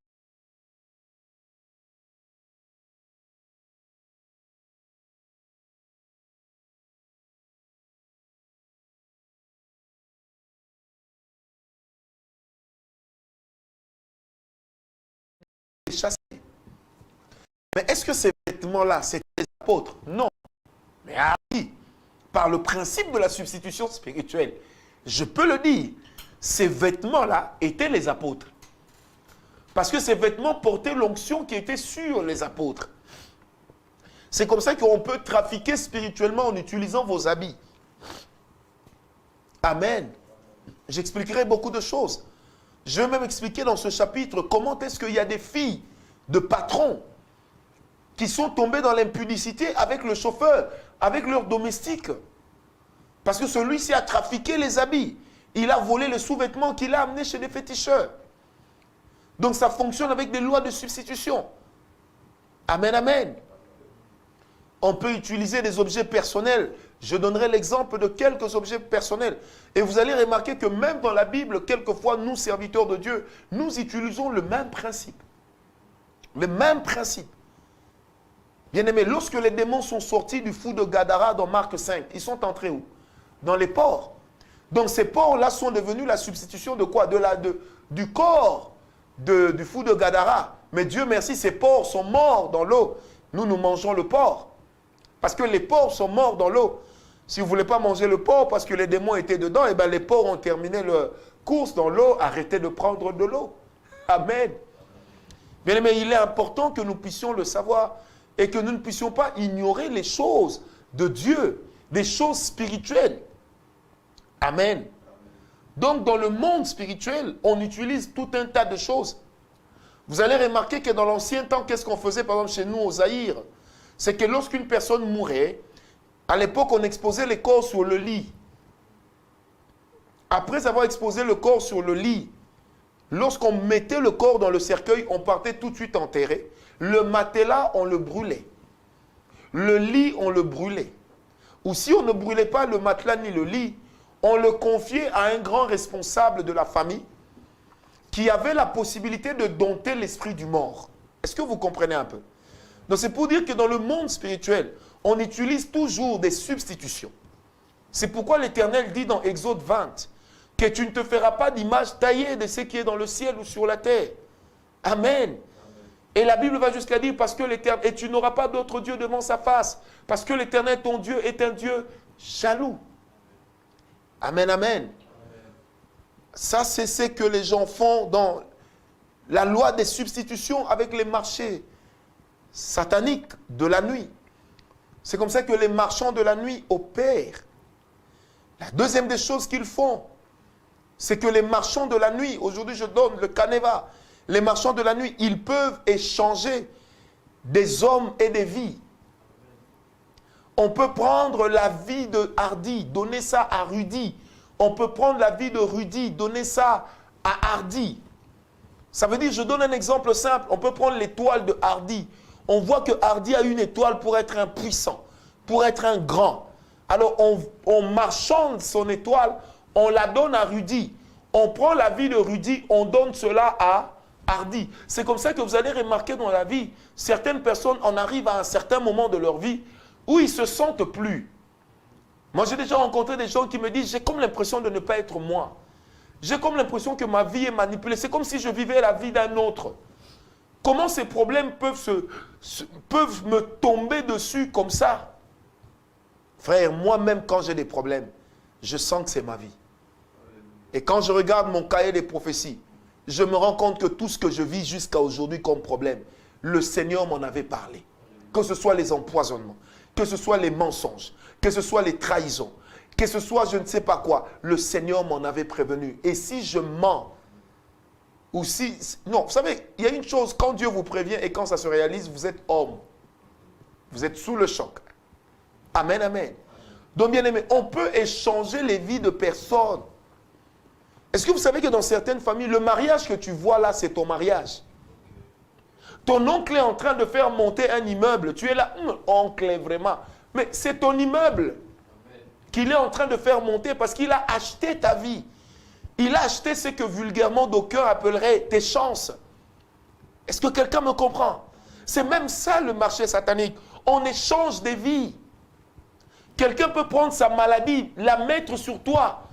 Chassés. Mais est-ce que ces vêtements-là, c'était les apôtres? Non. Mais oui, par le principe de la substitution spirituelle, je peux le dire, ces vêtements-là étaient les apôtres. Parce que ces vêtements portaient l'onction qui était sur les apôtres. C'est comme ça qu'on peut trafiquer spirituellement en utilisant vos habits. Amen. J'expliquerai beaucoup de choses. Je vais même expliquer dans ce chapitre comment est-ce qu'il y a des filles de patrons qui sont tombées dans l'impudicité avec le chauffeur, avec leur domestique. Parce que celui-ci a trafiqué les habits. Il a volé les sous-vêtements qu'il a amenés chez des féticheurs. Donc ça fonctionne avec des lois de substitution. Amen, amen. On peut utiliser des objets personnels. Je donnerai l'exemple de quelques objets personnels. Et vous allez remarquer que même dans la Bible, quelquefois, nous, serviteurs de Dieu, nous utilisons le même principe. Le même principe. Bien-aimés, lorsque les démons sont sortis du fou de Gadara dans Marc 5, ils sont entrés où? Dans les porcs. Donc ces porcs-là sont devenus la substitution de quoi? Du corps du fou de Gadara. Mais Dieu merci, ces porcs sont morts dans l'eau. Nous mangeons le porc. Parce que les porcs sont morts dans l'eau. Si vous ne voulez pas manger le porc parce que les démons étaient dedans, eh bien les porcs ont terminé leur course dans l'eau, arrêtez de prendre de l'eau. Amen. Bien aimé, il est important que nous puissions le savoir et que nous ne puissions pas ignorer les choses de Dieu, des choses spirituelles. Amen. Donc dans le monde spirituel, on utilise tout un tas de choses. Vous allez remarquer que dans l'ancien temps, qu'est-ce qu'on faisait par exemple chez nous au Zaïre? C'est que lorsqu'une personne mourait, à l'époque on exposait les corps sur le lit. Après avoir exposé le corps sur le lit, lorsqu'on mettait le corps dans le cercueil, on partait tout de suite enterrer. Le matelas, on le brûlait. Le lit, on le brûlait. Ou si on ne brûlait pas le matelas ni le lit, on le confiait à un grand responsable de la famille qui avait la possibilité de dompter l'esprit du mort. Est-ce que vous comprenez un peu? Donc c'est pour dire que dans le monde spirituel, on utilise toujours des substitutions. C'est pourquoi l'Éternel dit dans Exode 20 que tu ne te feras pas d'image taillée de ce qui est dans le ciel ou sur la terre. Amen. Et la Bible va jusqu'à dire, parce que l'Éternel, et tu n'auras pas d'autre Dieu devant sa face, parce que l'Éternel, ton Dieu, est un Dieu jaloux. Amen, amen. Ça, c'est ce que les gens font dans la loi des substitutions avec les marchés sataniques de la nuit. C'est comme ça que les marchands de la nuit opèrent. La deuxième des choses qu'ils font, c'est que les marchands de la nuit, aujourd'hui je donne le canevas, les marchands de la nuit, ils peuvent échanger des hommes et des vies. On peut prendre la vie de Hardy, donner ça à Rudy. On peut prendre la vie de Rudy, donner ça à Hardy. Ça veut dire, je donne un exemple simple, on peut prendre l'étoile de Hardy. On voit que Hardy a une étoile pour être un puissant, pour être un grand. Alors on marchande son étoile, on la donne à Rudy. On prend la vie de Rudy, on donne cela à Hardy. C'est comme ça que vous allez remarquer dans la vie, certaines personnes en arrivent à un certain moment de leur vie où ils ne se sentent plus. Moi, j'ai déjà rencontré des gens qui me disent, j'ai comme l'impression de ne pas être moi. J'ai comme l'impression que ma vie est manipulée. C'est comme si je vivais la vie d'un autre. Comment ces problèmes peuvent me tomber dessus comme ça? Frère, moi-même, quand j'ai des problèmes, je sens que c'est ma vie. Et quand je regarde mon cahier des prophéties, je me rends compte que tout ce que je vis jusqu'à aujourd'hui comme problème, le Seigneur m'en avait parlé. Que ce soit les empoisonnements, que ce soit les mensonges, que ce soit les trahisons, que ce soit je ne sais pas quoi, le Seigneur m'en avait prévenu. Et si je mens, ou si... Non, vous savez, il y a une chose, quand Dieu vous prévient et quand ça se réalise, vous êtes homme. Vous êtes sous le choc. Amen, amen. Donc, bien aimé, on peut échanger les vies de personnes. Est-ce que vous savez que dans certaines familles, le mariage que tu vois là, c'est ton mariage? Ton oncle est en train de faire monter un immeuble. Tu es là, oncle, vraiment. Mais c'est ton immeuble qu'il est en train de faire monter parce qu'il a acheté ta vie. Il a acheté ce que vulgairement d'aucuns appelleraient tes chances. Est-ce que quelqu'un me comprend? C'est même ça le marché satanique. On échange des vies. Quelqu'un peut prendre sa maladie, la mettre sur toi.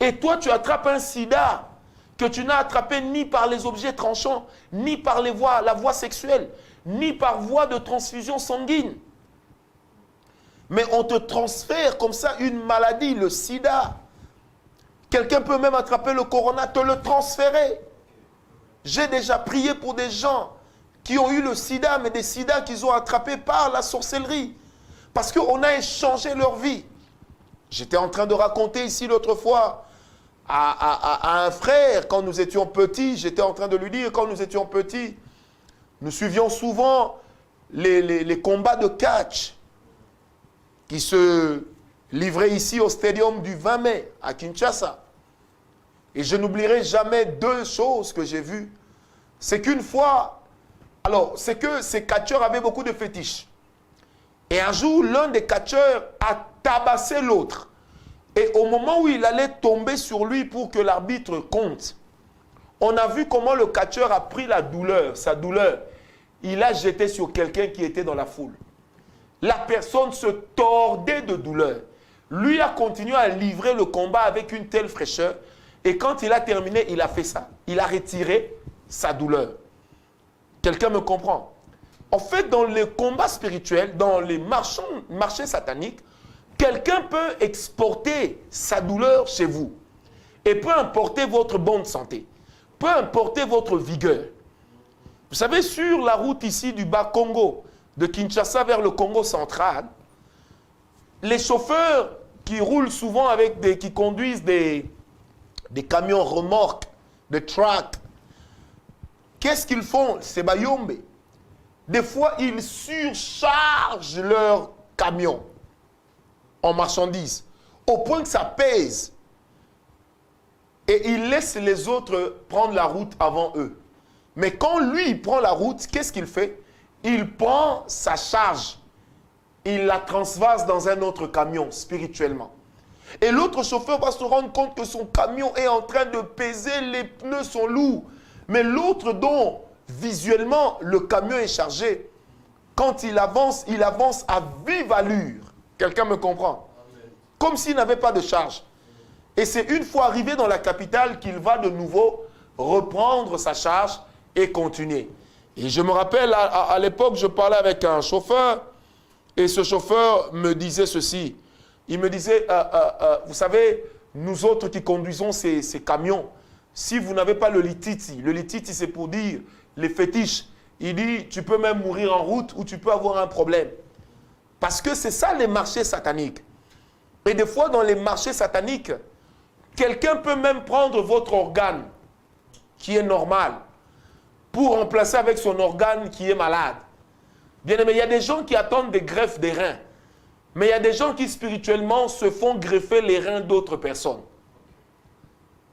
Et toi, tu attrapes un sida que tu n'as attrapé ni par les objets tranchants, ni par la voie sexuelle, ni par voie de transfusion sanguine. Mais on te transfère comme ça une maladie, le sida. Quelqu'un peut même attraper le corona, te le transférer. J'ai déjà prié pour des gens qui ont eu le sida, mais des sida qu'ils ont attrapés par la sorcellerie. Parce qu'on a échangé leur vie. J'étais en train de raconter ici l'autre fois à un frère, quand nous étions petits, j'étais en train de lui dire, quand nous étions petits, nous suivions souvent les combats de catch qui se livraient ici au stadium du 20 mai, à Kinshasa. Et je n'oublierai jamais deux choses que j'ai vues. C'est qu'une fois, alors, c'est que ces catcheurs avaient beaucoup de fétiches. Et un jour, l'un des catcheurs a tabassé l'autre. Et au moment où il allait tomber sur lui pour que l'arbitre compte, on a vu comment le catcheur a pris la douleur, sa douleur. Il a jeté sur quelqu'un qui était dans la foule. La personne se tordait de douleur. Lui a continué à livrer le combat avec une telle fraîcheur. Et quand il a terminé, il a fait ça. Il a retiré sa douleur. Quelqu'un me comprend? En fait, dans les combats spirituels, dans les marchés sataniques, quelqu'un peut exporter sa douleur chez vous. Et peut importer votre bonne santé. Peut importer votre vigueur. Vous savez, sur la route ici du Bas-Congo, de Kinshasa vers le Congo central, les chauffeurs qui roulent souvent qui conduisent des camions remorques, des trucks, qu'est-ce qu'ils font? C'est Bayombe. Des fois, ils surchargent leurs camions en marchandises, au point que ça pèse. Et ils laissent les autres prendre la route avant eux. Mais quand lui, il prend la route, qu'est-ce qu'il fait? Il prend sa charge. Il la transvase dans un autre camion, spirituellement. Et l'autre chauffeur va se rendre compte que son camion est en train de peser, les pneus sont lourds. Mais l'autre dont, visuellement, le camion est chargé, quand il avance à vive allure. Quelqu'un me comprend? Amen. Comme s'il n'avait pas de charge. Et c'est une fois arrivé dans la capitale qu'il va de nouveau reprendre sa charge et continuer. Et je me rappelle, à l'époque, je parlais avec un chauffeur, et ce chauffeur me disait ceci. Il me disait, vous savez, nous autres qui conduisons ces camions, si vous n'avez pas le lititi c'est pour dire les fétiches. Il dit, tu peux même mourir en route ou tu peux avoir un problème. Parce que c'est ça les marchés sataniques. Et des fois, dans les marchés sataniques, quelqu'un peut même prendre votre organe, qui est normal, pour remplacer avec son organe qui est malade. Bien aimé, il y a des gens qui attendent des greffes des reins. Mais il y a des gens qui spirituellement se font greffer les reins d'autres personnes.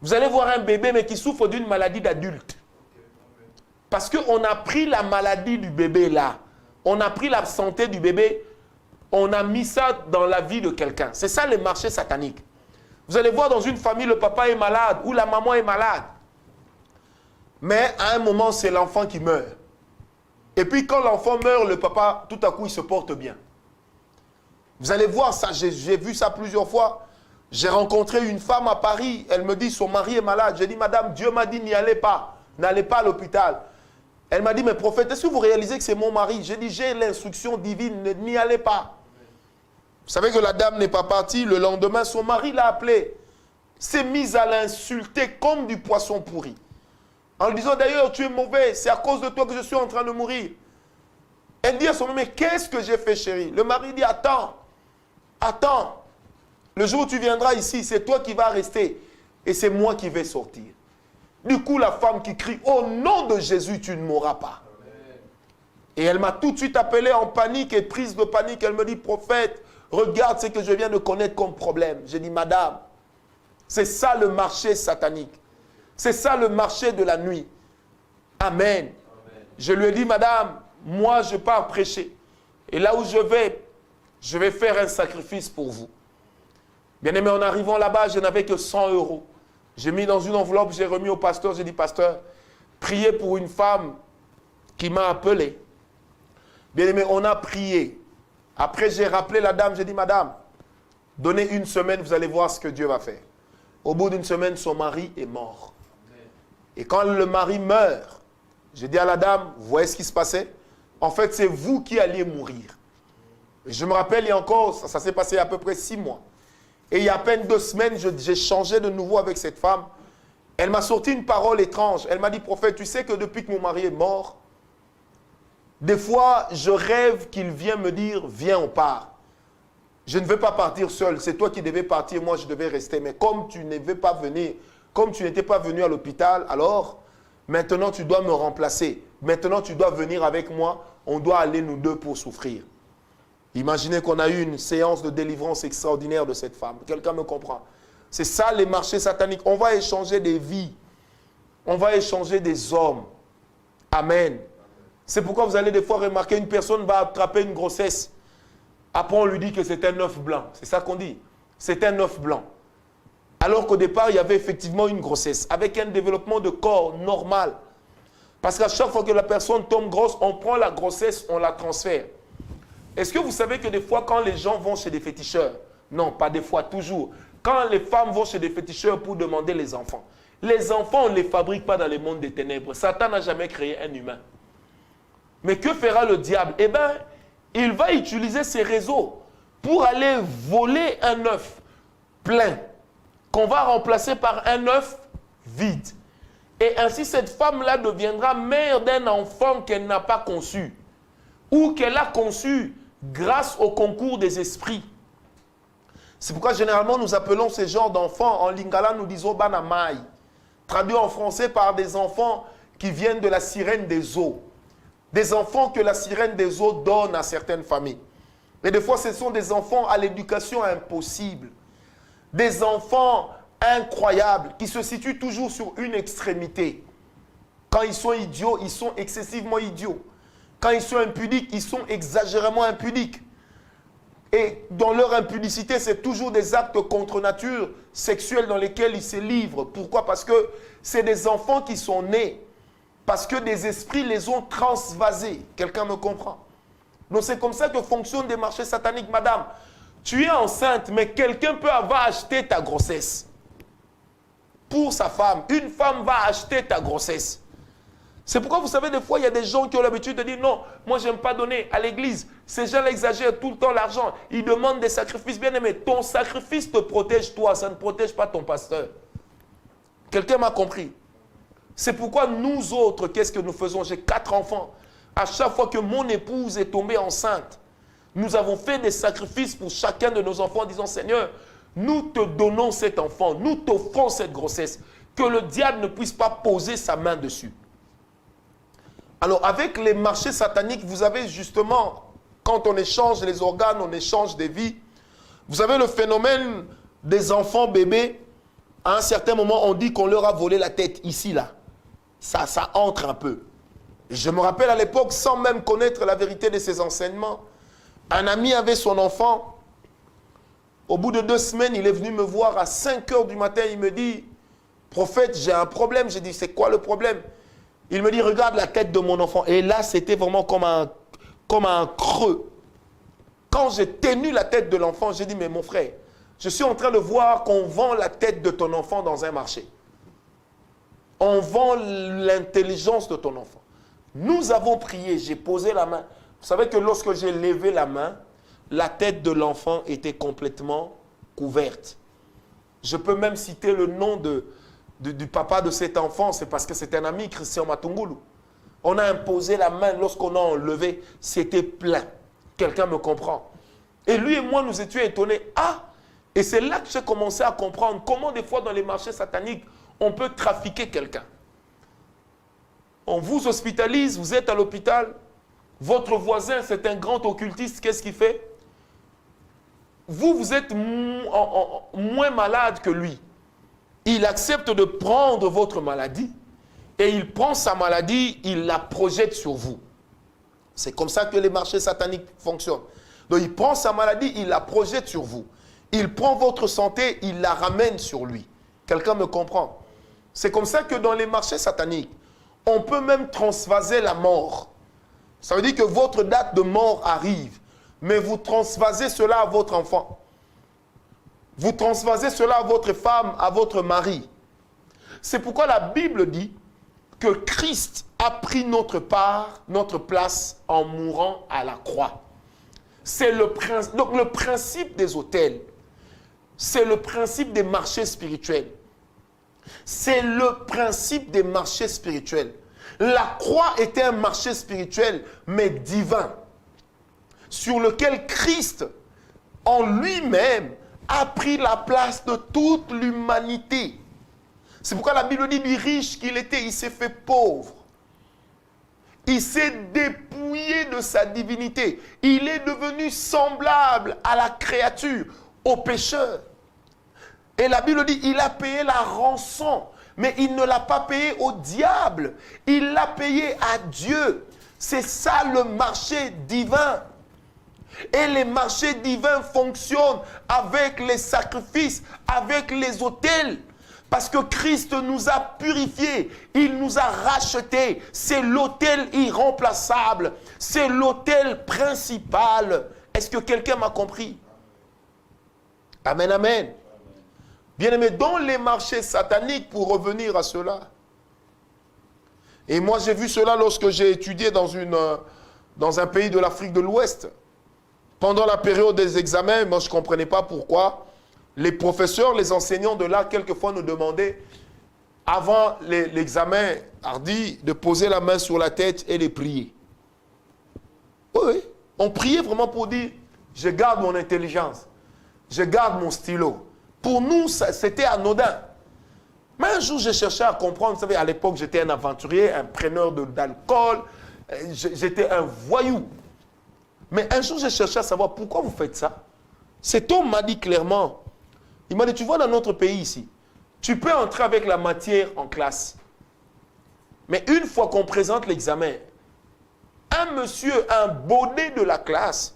Vous allez voir un bébé mais qui souffre d'une maladie d'adulte. Parce qu'on a pris la maladie du bébé là. On a pris la santé du bébé. On a mis ça dans la vie de quelqu'un. C'est ça les marchés sataniques. Vous allez voir dans une famille, le papa est malade ou la maman est malade. Mais à un moment, c'est l'enfant qui meurt. Et puis quand l'enfant meurt, le papa, tout à coup, il se porte bien. Vous allez voir ça, j'ai vu ça plusieurs fois. J'ai rencontré une femme à Paris, elle me dit son mari est malade. J'ai dit, madame, Dieu m'a dit n'y allez pas, n'allez pas à l'hôpital. Elle m'a dit, mais prophète, est-ce que vous réalisez que c'est mon mari? J'ai dit, j'ai l'instruction divine, n'y allez pas. Vous savez que la dame n'est pas partie, le lendemain, son mari l'a appelée. S'est mise à l'insulter comme du poisson pourri. En lui disant, d'ailleurs, tu es mauvais, c'est à cause de toi que je suis en train de mourir. Elle dit à son mari, mais qu'est-ce que j'ai fait, chérie? Le mari dit, attends. Attends, le jour où tu viendras ici, c'est toi qui vas rester et c'est moi qui vais sortir. Du coup, la femme qui crie, au nom de Jésus, tu ne mourras pas. Amen. Et elle m'a tout de suite appelé en panique et prise de panique. Elle me dit, prophète, regarde ce que je viens de connaître comme problème. J'ai dit, madame, c'est ça le marché satanique. C'est ça le marché de la nuit. Amen. Amen. Je lui ai dit, madame, moi je pars prêcher. Et là où je vais faire un sacrifice pour vous. Bien aimé, en arrivant là-bas, je n'avais que 100 €. J'ai mis dans une enveloppe, j'ai remis au pasteur, j'ai dit, pasteur, priez pour une femme qui m'a appelé. Bien aimé, on a prié. Après, j'ai rappelé la dame, j'ai dit, madame, donnez une semaine, vous allez voir ce que Dieu va faire. Au bout d'une semaine, son mari est mort. Et quand le mari meurt, j'ai dit à la dame, vous voyez ce qui se passait? En fait, c'est vous qui alliez mourir. Je me rappelle, il y a encore, ça s'est passé à peu près 6 mois. Et il y a à peine 2 semaines, j'ai changé de nouveau avec cette femme. Elle m'a sorti une parole étrange. Elle m'a dit, prophète, tu sais que depuis que mon mari est mort, des fois, je rêve qu'il vient me dire, viens, on part. Je ne veux pas partir seul. C'est toi qui devais partir, moi je devais rester. Mais comme tu ne veux pas venir, comme tu n'étais pas venu à l'hôpital, alors maintenant tu dois me remplacer. Maintenant tu dois venir avec moi. On doit aller nous deux pour souffrir. Imaginez qu'on a eu une séance de délivrance extraordinaire de cette femme. Quelqu'un me comprend? C'est ça les marchés sataniques. On va échanger des vies. On va échanger des hommes. Amen. C'est pourquoi vous allez des fois remarquer une personne va attraper une grossesse. Après on lui dit que c'est un œuf blanc. C'est ça qu'on dit. C'est un œuf blanc. Alors qu'au départ il y avait effectivement une grossesse. Avec un développement de corps normal. Parce qu'à chaque fois que la personne tombe grosse, on prend la grossesse, on la transfère. Est-ce que vous savez que des fois, quand les gens vont chez des féticheurs, non, pas des fois, toujours, quand les femmes vont chez des féticheurs pour demander les enfants on ne les fabrique pas dans le monde des ténèbres. Satan n'a jamais créé un humain. Mais que fera le diable? Eh bien, il va utiliser ses réseaux pour aller voler un œuf plein qu'on va remplacer par un œuf vide. Et ainsi, cette femme-là deviendra mère d'un enfant qu'elle n'a pas conçu ou qu'elle a conçu grâce au concours des esprits. C'est pourquoi généralement nous appelons ces genres d'enfants, en lingala nous disons banamai, traduit en français par des enfants qui viennent de la sirène des eaux. Des enfants que la sirène des eaux donne à certaines familles. Mais des fois ce sont des enfants à l'éducation impossible. Des enfants incroyables qui se situent toujours sur une extrémité. Quand ils sont idiots, ils sont excessivement idiots. Quand ils sont impudiques, ils sont exagérément impudiques. Et dans leur impudicité, c'est toujours des actes contre nature sexuels dans lesquels ils se livrent. Pourquoi? Parce que c'est des enfants qui sont nés. Parce que des esprits les ont transvasés. Quelqu'un me comprend? Donc c'est comme ça que fonctionnent des marchés sataniques. Madame, tu es enceinte, mais quelqu'un peut avoir acheté ta grossesse. Pour sa femme, une femme va acheter ta grossesse. C'est pourquoi vous savez, des fois, il y a des gens qui ont l'habitude de dire non, moi je n'aime pas donner à l'église. Ces gens exagèrent tout le temps l'argent. Ils demandent des sacrifices. Bien aimé, ton sacrifice te protège toi, ça ne protège pas ton pasteur. Quelqu'un m'a compris. C'est pourquoi nous autres, qu'est-ce que nous faisons? J'ai 4 enfants. À chaque fois que mon épouse est tombée enceinte, nous avons fait des sacrifices pour chacun de nos enfants en disant Seigneur, nous te donnons cet enfant, nous t'offrons cette grossesse, que le diable ne puisse pas poser sa main dessus. Alors, avec les marchés sataniques, vous avez justement, quand on échange les organes, on échange des vies, vous avez le phénomène des enfants bébés. À un certain moment, on dit qu'on leur a volé la tête, ici, là. Ça entre un peu. Je me rappelle à l'époque, sans même connaître la vérité de ces enseignements, un ami avait son enfant. Au bout de 2 semaines, il est venu me voir à 5 h du matin. Il me dit, prophète, j'ai un problème. J'ai dit, c'est quoi le problème? Il me dit, regarde la tête de mon enfant. Et là, c'était vraiment comme un creux. Quand j'ai tenu la tête de l'enfant, j'ai dit, mais mon frère, je suis en train de voir qu'on vend la tête de ton enfant dans un marché. On vend l'intelligence de ton enfant. Nous avons prié, j'ai posé la main. Vous savez que lorsque j'ai levé la main, la tête de l'enfant était complètement couverte. Je peux même citer le nom du papa de cet enfant, c'est parce que c'est un ami, Christian Matungulu. On a imposé la main, lorsqu'on a enlevé, c'était plein. Quelqu'un me comprend. Et lui et moi, nous étions étonnés. Ah! Et c'est là que j'ai commencé à comprendre comment des fois dans les marchés sataniques, on peut trafiquer quelqu'un. On vous hospitalise, vous êtes à l'hôpital, votre voisin, c'est un grand occultiste, qu'est-ce qu'il fait? Vous êtes moins malade que lui. Il accepte de prendre votre maladie et il prend sa maladie, il la projette sur vous. C'est comme ça que les marchés sataniques fonctionnent. Donc il prend sa maladie, il la projette sur vous. Il prend votre santé, il la ramène sur lui. Quelqu'un me comprend? C'est comme ça que dans les marchés sataniques, on peut même transvaser la mort. Ça veut dire que votre date de mort arrive, mais vous transvasez cela à votre enfant. Vous transvasez cela à votre femme, à votre mari. C'est pourquoi la Bible dit que Christ a pris notre part, notre place en mourant à la croix. C'est le principe. Donc le principe des autels, c'est le principe des marchés spirituels. C'est le principe des marchés spirituels. La croix était un marché spirituel, mais divin, sur lequel Christ, en lui-même, a pris la place de toute l'humanité. C'est pourquoi la Bible dit, lui riche qu'il était, il s'est fait pauvre. Il s'est dépouillé de sa divinité. Il est devenu semblable à la créature, au pécheur. Et la Bible dit, il a payé la rançon. Mais il ne l'a pas payé au diable. Il l'a payé à Dieu. C'est ça le marché divin. Et les marchés divins fonctionnent avec les sacrifices, avec les autels. Parce que Christ nous a purifiés, il nous a rachetés. C'est l'autel irremplaçable, c'est l'autel principal. Est-ce que quelqu'un m'a compris? Amen, amen. Bien-aimé, dans les marchés sataniques, pour revenir à cela, et moi j'ai vu cela lorsque j'ai étudié dans un pays de l'Afrique de l'Ouest. Pendant la période des examens, moi je ne comprenais pas pourquoi les professeurs, les enseignants de là, quelquefois nous demandaient, avant l'examen hardi, de poser la main sur la tête et de prier. Oui, on priait vraiment pour dire, je garde mon intelligence, je garde mon stylo. Pour nous, c'était anodin. Mais un jour, j'ai cherché à comprendre. Vous savez, à l'époque, j'étais un aventurier, un preneur d'alcool. J'étais un voyou. Mais un jour, j'ai cherché à savoir pourquoi vous faites ça. Cet homme m'a dit clairement, il m'a dit, tu vois, dans notre pays ici, tu peux entrer avec la matière en classe. Mais une fois qu'on présente l'examen, un monsieur, un bonnet de la classe,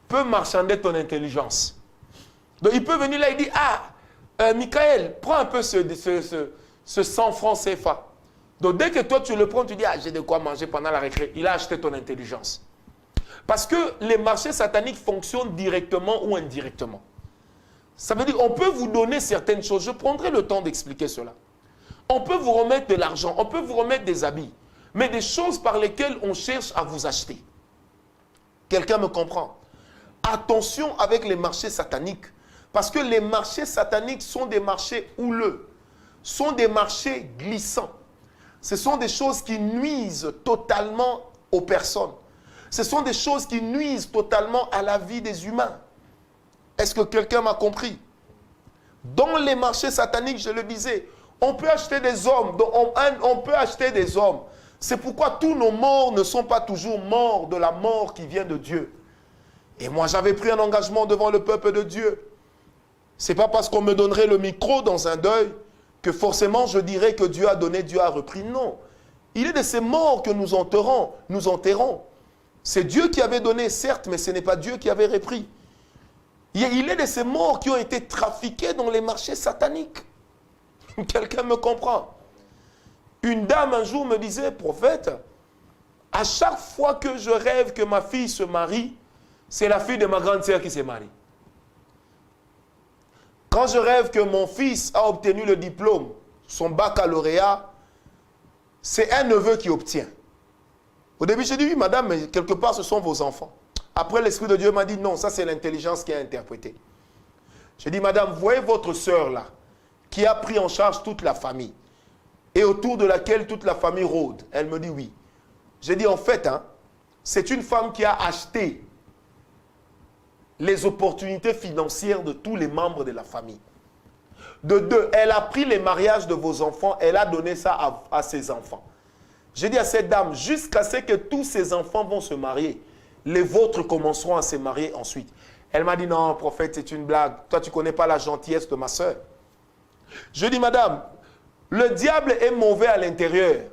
peut marchander ton intelligence. Donc il peut venir là et dire, ah, Michael, prends un peu ce 100 francs CFA. Donc dès que toi tu le prends, tu dis, ah, j'ai de quoi manger pendant la récré. Il a acheté ton intelligence. Parce que les marchés sataniques fonctionnent directement ou indirectement. Ça veut dire, on peut vous donner certaines choses. Je prendrai le temps d'expliquer cela. On peut vous remettre de l'argent, on peut vous remettre des habits. mais des choses par lesquelles on cherche à vous acheter. Quelqu'un me comprend? Attention avec les marchés sataniques, parce que les marchés sataniques sont des marchés houleux, sont des marchés glissants. Ce sont des choses qui nuisent totalement aux personnes. Ce sont des choses qui nuisent totalement à la vie des humains. Est-ce que quelqu'un m'a compris? Dans les marchés sataniques, je le disais, on peut acheter des hommes, on peut acheter des hommes. C'est pourquoi tous nos morts ne sont pas toujours morts de la mort qui vient de Dieu. Et moi, j'avais pris un engagement devant le peuple de Dieu. Ce n'est pas parce qu'on me donnerait le micro dans un deuil que forcément je dirais que Dieu a donné, Dieu a repris. Non. Il est de ces morts que nous enterrons. C'est Dieu qui avait donné, certes, mais ce n'est pas Dieu qui avait repris. Il est de ces morts qui ont été trafiqués dans les marchés sataniques. Quelqu'un me comprend? Une dame un jour me disait, prophète, à chaque fois que je rêve que ma fille se marie, c'est la fille de ma grande sœur qui se marie. Quand je rêve que mon fils a obtenu le diplôme, son baccalauréat, c'est un neveu qui obtient. Au début, j'ai dit, oui, madame, mais quelque part, ce sont vos enfants. Après, l'Esprit de Dieu m'a dit, non, ça, c'est l'intelligence qui a interprété. J'ai dit, madame, voyez votre sœur là, qui a pris en charge toute la famille, et autour de laquelle toute la famille rôde. Elle me dit, oui. J'ai dit, en fait, c'est une femme qui a acheté les opportunités financières de tous les membres de la famille. De deux, elle a pris les mariages de vos enfants, elle a donné ça à ses enfants. J'ai dit à cette dame, jusqu'à ce que tous ces enfants vont se marier, les vôtres commenceront à se marier ensuite. Elle m'a dit, non, prophète, c'est une blague. Toi, tu ne connais pas la gentillesse de ma soeur. Je dis, madame, le diable est mauvais à l'intérieur.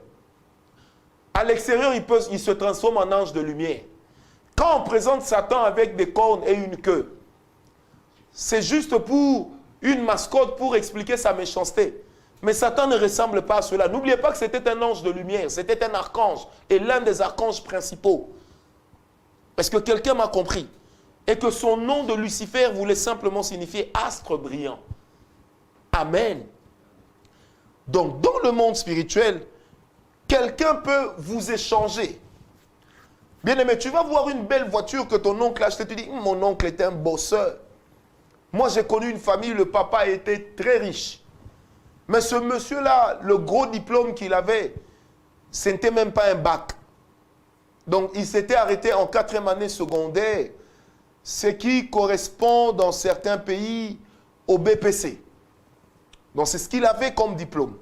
À l'extérieur, il se transforme en ange de lumière. Quand on présente Satan avec des cornes et une queue, c'est juste pour une mascotte pour expliquer sa méchanceté. Mais Satan ne ressemble pas à cela. N'oubliez pas que c'était un ange de lumière, c'était un archange et l'un des archanges principaux. Est-ce que quelqu'un m'a compris? Et que son nom de Lucifer voulait simplement signifier astre brillant. Amen. Donc, dans le monde spirituel, quelqu'un peut vous échanger. Bien-aimé, tu vas voir une belle voiture que ton oncle a achetée, tu dis, mon oncle était un bosseur. Moi, j'ai connu une famille, le papa était très riche. Mais ce monsieur-là, le gros diplôme qu'il avait, ce n'était même pas un bac. Donc, il s'était arrêté en 4e année secondaire, ce qui correspond dans certains pays au BPC. Donc, c'est ce qu'il avait comme diplôme.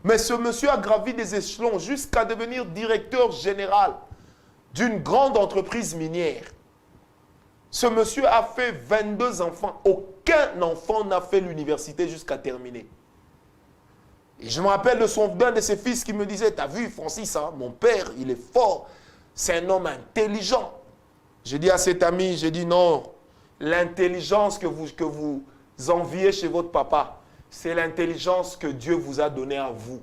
Mais ce monsieur a gravi des échelons jusqu'à devenir directeur général d'une grande entreprise minière. Ce monsieur a fait 22 enfants. Aucun enfant n'a fait l'université jusqu'à terminer. Et je me rappelle d'un de ses fils qui me disait, t'as vu Francis, mon père, il est fort. C'est un homme intelligent. J'ai dit à cet ami, j'ai dit non, l'intelligence que vous enviez chez votre papa, c'est l'intelligence que Dieu vous a donnée à vous.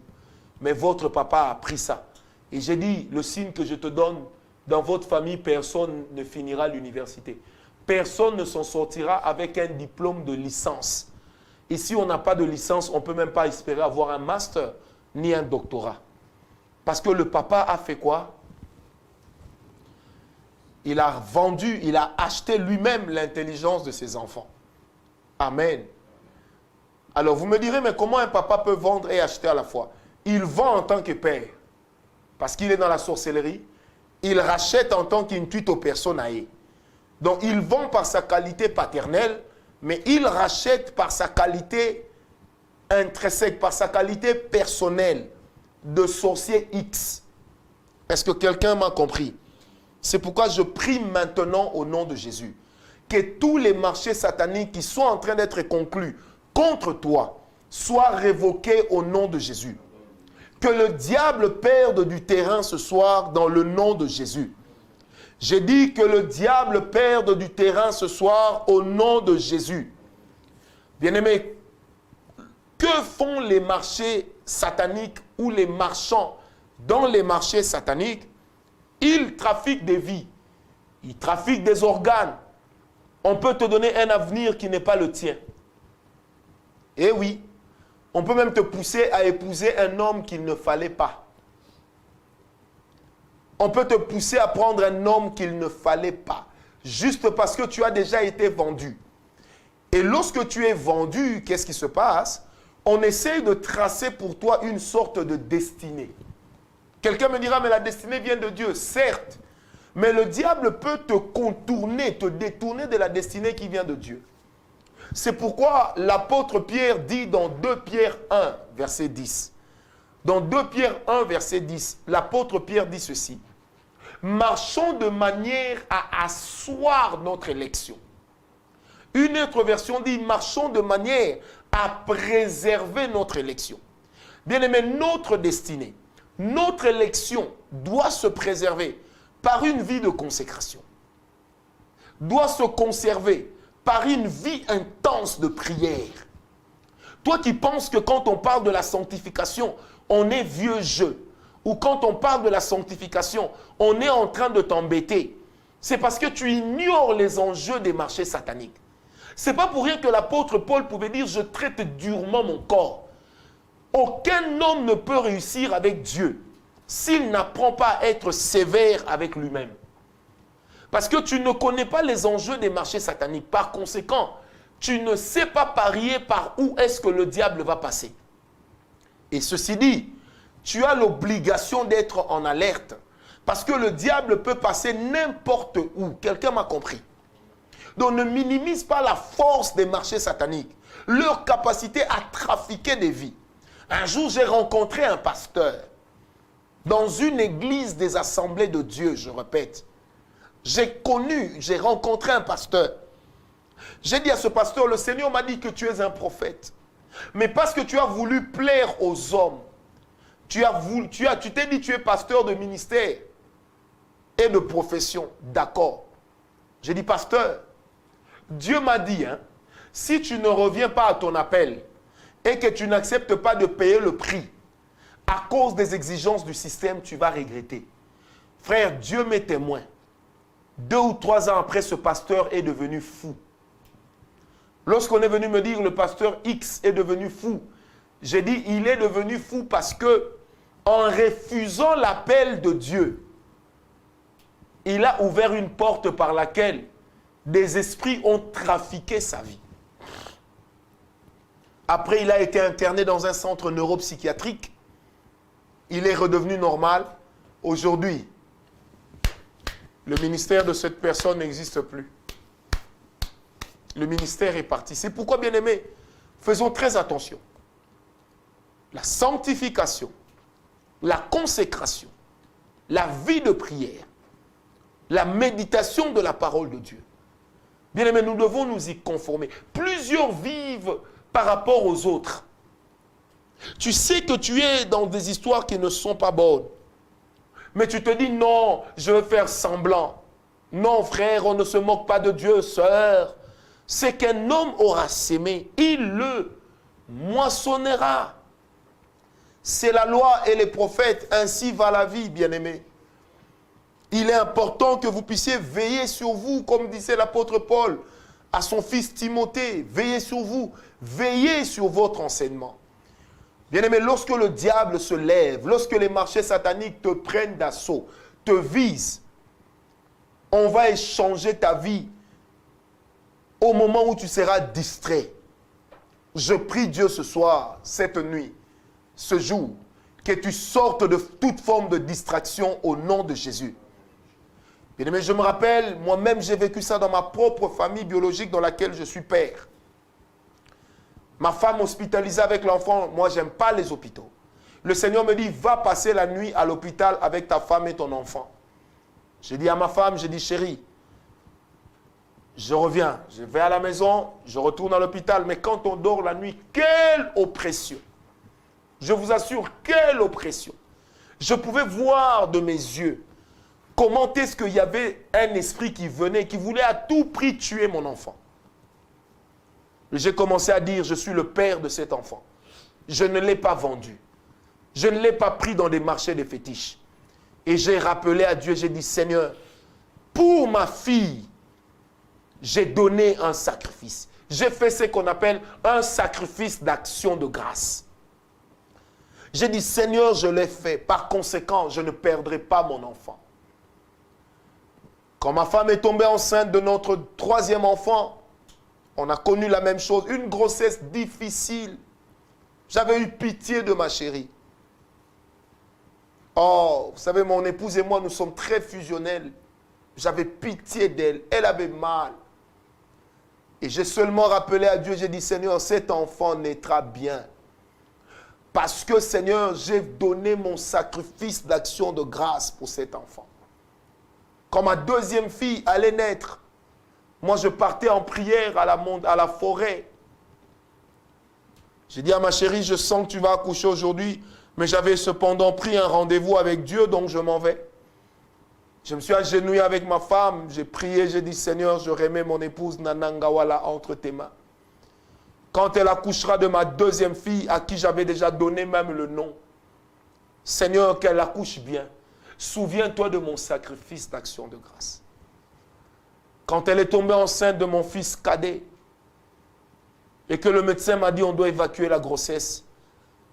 Mais votre papa a pris ça. Et j'ai dit, le signe que je te donne, dans votre famille, personne ne finira l'université. Personne ne s'en sortira avec un diplôme de licence. Et si on n'a pas de licence, on ne peut même pas espérer avoir un master ni un doctorat. Parce que le papa a fait quoi? Il a vendu, il a acheté lui-même l'intelligence de ses enfants. Amen. Alors vous me direz, mais comment un papa peut vendre et acheter à la fois? Il vend en tant que père, parce qu'il est dans la sorcellerie. Il rachète en tant qu'intuito personae. Donc il vend par sa qualité paternelle, mais il rachète par sa qualité intrinsèque, par sa qualité personnelle de sorcier X. Est-ce que quelqu'un m'a compris? C'est pourquoi je prie maintenant au nom de Jésus que tous les marchés sataniques qui sont en train d'être conclus contre toi soient révoqués au nom de Jésus. Que le diable perde du terrain ce soir dans le nom de Jésus. J'ai dit que le diable perde du terrain ce soir au nom de Jésus. Bien-aimés, que font les marchés sataniques ou les marchands dans les marchés sataniques? Ils trafiquent des vies, ils trafiquent des organes. On peut te donner un avenir qui n'est pas le tien. Et oui, on peut même te pousser à épouser un homme qu'il ne fallait pas. On peut te pousser à prendre un homme qu'il ne fallait pas, juste parce que tu as déjà été vendu. Et lorsque tu es vendu, qu'est-ce qui se passe? On essaye de tracer pour toi une sorte de destinée. Quelqu'un me dira, mais la destinée vient de Dieu. Certes, mais le diable peut te contourner, te détourner de la destinée qui vient de Dieu. C'est pourquoi l'apôtre Pierre dit dans 2 Pierre 1, verset 10. Dans 2 Pierre 1, verset 10, l'apôtre Pierre dit ceci. Marchons de manière à asseoir notre élection. Une autre version dit, marchons de manière à préserver notre élection. Bien-aimé, notre destinée, notre élection doit se préserver par une vie de consécration. Doit se conserver par une vie intense de prière. Toi qui penses que quand on parle de la sanctification, on est vieux jeu, ou quand on parle de la sanctification, on est en train de t'embêter, c'est parce que tu ignores les enjeux des marchés sataniques. C'est pas pour rien que l'apôtre Paul pouvait dire « Je traite durement mon corps ». Aucun homme ne peut réussir avec Dieu s'il n'apprend pas à être sévère avec lui-même. Parce que tu ne connais pas les enjeux des marchés sataniques. Par conséquent, tu ne sais pas parier par où est-ce que le diable va passer. Et ceci dit, tu as l'obligation d'être en alerte. Parce que le diable peut passer n'importe où. Quelqu'un m'a compris. Donc ne minimise pas la force des marchés sataniques. Leur capacité à trafiquer des vies. Un jour, j'ai rencontré un pasteur dans une église des assemblées de Dieu, je répète. J'ai rencontré un pasteur. J'ai dit à ce pasteur, le Seigneur m'a dit que tu es un prophète. Mais parce que tu as voulu plaire aux hommes, tu t'es dit que tu es pasteur de ministère et de profession. D'accord. J'ai dit, pasteur, Dieu m'a dit, si tu ne reviens pas à ton appel et que tu n'acceptes pas de payer le prix à cause des exigences du système, tu vas regretter. Frère, Dieu m'est témoin. 2 ou 3 ans après, ce pasteur est devenu fou. Lorsqu'on est venu me dire le pasteur X est devenu fou, j'ai dit il est devenu fou parce que en refusant l'appel de Dieu, il a ouvert une porte par laquelle des esprits ont trafiqué sa vie. Après, il a été interné dans un centre neuropsychiatrique. Il est redevenu normal. Aujourd'hui, le ministère de cette personne n'existe plus. Le ministère est parti. C'est pourquoi, bien-aimés, faisons très attention. La sanctification, la consécration, la vie de prière, la méditation de la parole de Dieu. Bien-aimés, nous devons nous y conformer. Plusieurs vivent par rapport aux autres. Tu sais que tu es dans des histoires qui ne sont pas bonnes. Mais tu te dis, non, je vais faire semblant. Non, frère, on ne se moque pas de Dieu, sœur. C'est qu'un homme aura sémé, il le moissonnera. C'est la loi et les prophètes, ainsi va la vie, bien-aimés. Il est important que vous puissiez veiller sur vous, comme disait l'apôtre Paul à son fils Timothée. Veillez sur vous, veillez sur votre enseignement. Bien-aimé, lorsque le diable se lève, lorsque les marchés sataniques te prennent d'assaut, te visent, on va échanger ta vie au moment où tu seras distrait. Je prie Dieu ce soir, cette nuit, ce jour, que tu sortes de toute forme de distraction au nom de Jésus. Bien-aimé, je me rappelle, moi-même j'ai vécu ça dans ma propre famille biologique dans laquelle je suis père. Ma femme hospitalisée avec l'enfant, moi j'aime pas les hôpitaux. Le Seigneur me dit, va passer la nuit à l'hôpital avec ta femme et ton enfant. J'ai dit à ma femme, j'ai dit, chérie, je reviens, je vais à la maison, je retourne à l'hôpital, mais quand on dort la nuit, quelle oppression! Je vous assure, quelle oppression! Je pouvais voir de mes yeux comment est-ce qu'il y avait un esprit qui venait, qui voulait à tout prix tuer mon enfant. J'ai commencé à dire, je suis le père de cet enfant. Je ne l'ai pas vendu. Je ne l'ai pas pris dans des marchés de fétiches. Et j'ai rappelé à Dieu, j'ai dit, Seigneur, pour ma fille, j'ai donné un sacrifice. J'ai fait ce qu'on appelle un sacrifice d'action de grâce. J'ai dit, Seigneur, je l'ai fait. Par conséquent, je ne perdrai pas mon enfant. Quand ma femme est tombée enceinte de notre 3e enfant, on a connu la même chose, une grossesse difficile. J'avais eu pitié de ma chérie. Oh, vous savez, mon épouse et moi, nous sommes très fusionnels. J'avais pitié d'elle. Elle avait mal. Et j'ai seulement rappelé à Dieu, j'ai dit, Seigneur, cet enfant naîtra bien. Parce que, Seigneur, j'ai donné mon sacrifice d'action de grâce pour cet enfant. Quand ma 2e fille allait naître, moi, je partais en prière à la forêt. J'ai dit à ma chérie, je sens que tu vas accoucher aujourd'hui, mais j'avais cependant pris un rendez-vous avec Dieu, donc je m'en vais. Je me suis agenouillé avec ma femme, j'ai prié, j'ai dit, Seigneur, je remets mon épouse Nanangawala entre tes mains. Quand elle accouchera de ma 2e fille, à qui j'avais déjà donné même le nom, Seigneur, qu'elle accouche bien. Souviens-toi de mon sacrifice d'action de grâce. Quand elle est tombée enceinte de mon fils cadet, et que le médecin m'a dit, on doit évacuer la grossesse,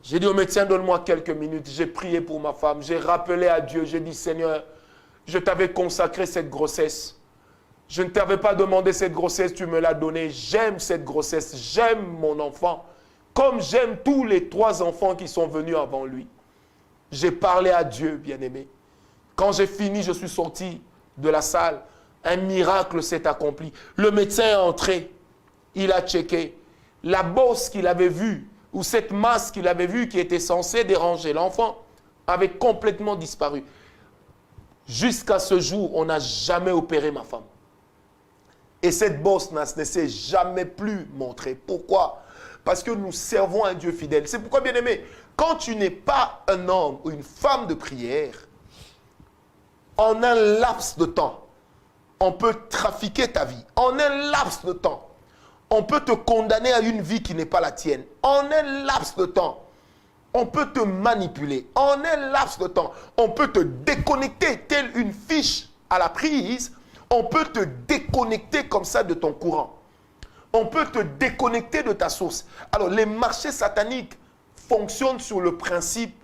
j'ai dit au médecin, donne-moi quelques minutes. J'ai prié pour ma femme. J'ai rappelé à Dieu. J'ai dit, Seigneur, je t'avais consacré cette grossesse. Je ne t'avais pas demandé cette grossesse, tu me l'as donnée. J'aime cette grossesse. J'aime mon enfant. Comme j'aime tous les 3 enfants qui sont venus avant lui. J'ai parlé à Dieu, bien-aimé. Quand j'ai fini, je suis sorti de la salle. Un miracle s'est accompli. Le médecin est entré. Il a checké. La bosse qu'il avait vue, ou cette masse qu'il avait vue qui était censée déranger l'enfant, avait complètement disparu. Jusqu'à ce jour, on n'a jamais opéré ma femme. Et cette bosse ne s'est jamais plus montrée. Pourquoi? Parce que nous servons un Dieu fidèle. C'est pourquoi, bien aimé, quand tu n'es pas un homme ou une femme de prière, en un laps de temps, on peut trafiquer ta vie. En un laps de temps, on peut te condamner à une vie qui n'est pas la tienne. En un laps de temps, on peut te manipuler. En un laps de temps, on peut te déconnecter, telle une fiche à la prise. On peut te déconnecter comme ça de ton courant. On peut te déconnecter de ta source. Alors, les marchés sataniques fonctionnent sur le principe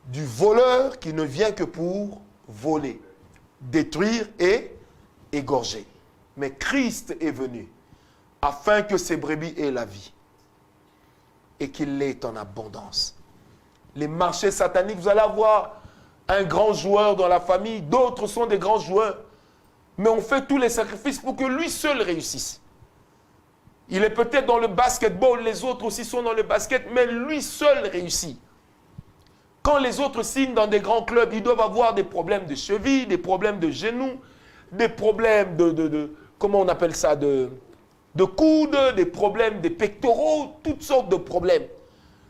du voleur qui ne vient que pour voler, détruire et égorger. Mais Christ est venu afin que ses brebis aient la vie et qu'il l'ait en abondance. Les marchés sataniques, vous allez avoir un grand joueur dans la famille, d'autres sont des grands joueurs, mais on fait tous les sacrifices pour que lui seul réussisse. Il est peut-être dans le basketball, les autres aussi sont dans le basket, mais lui seul réussit. Quand les autres signent dans des grands clubs, ils doivent avoir des problèmes de cheville, des problèmes de genoux, des problèmes comment on appelle ça, de coudes, des problèmes des pectoraux, toutes sortes de problèmes.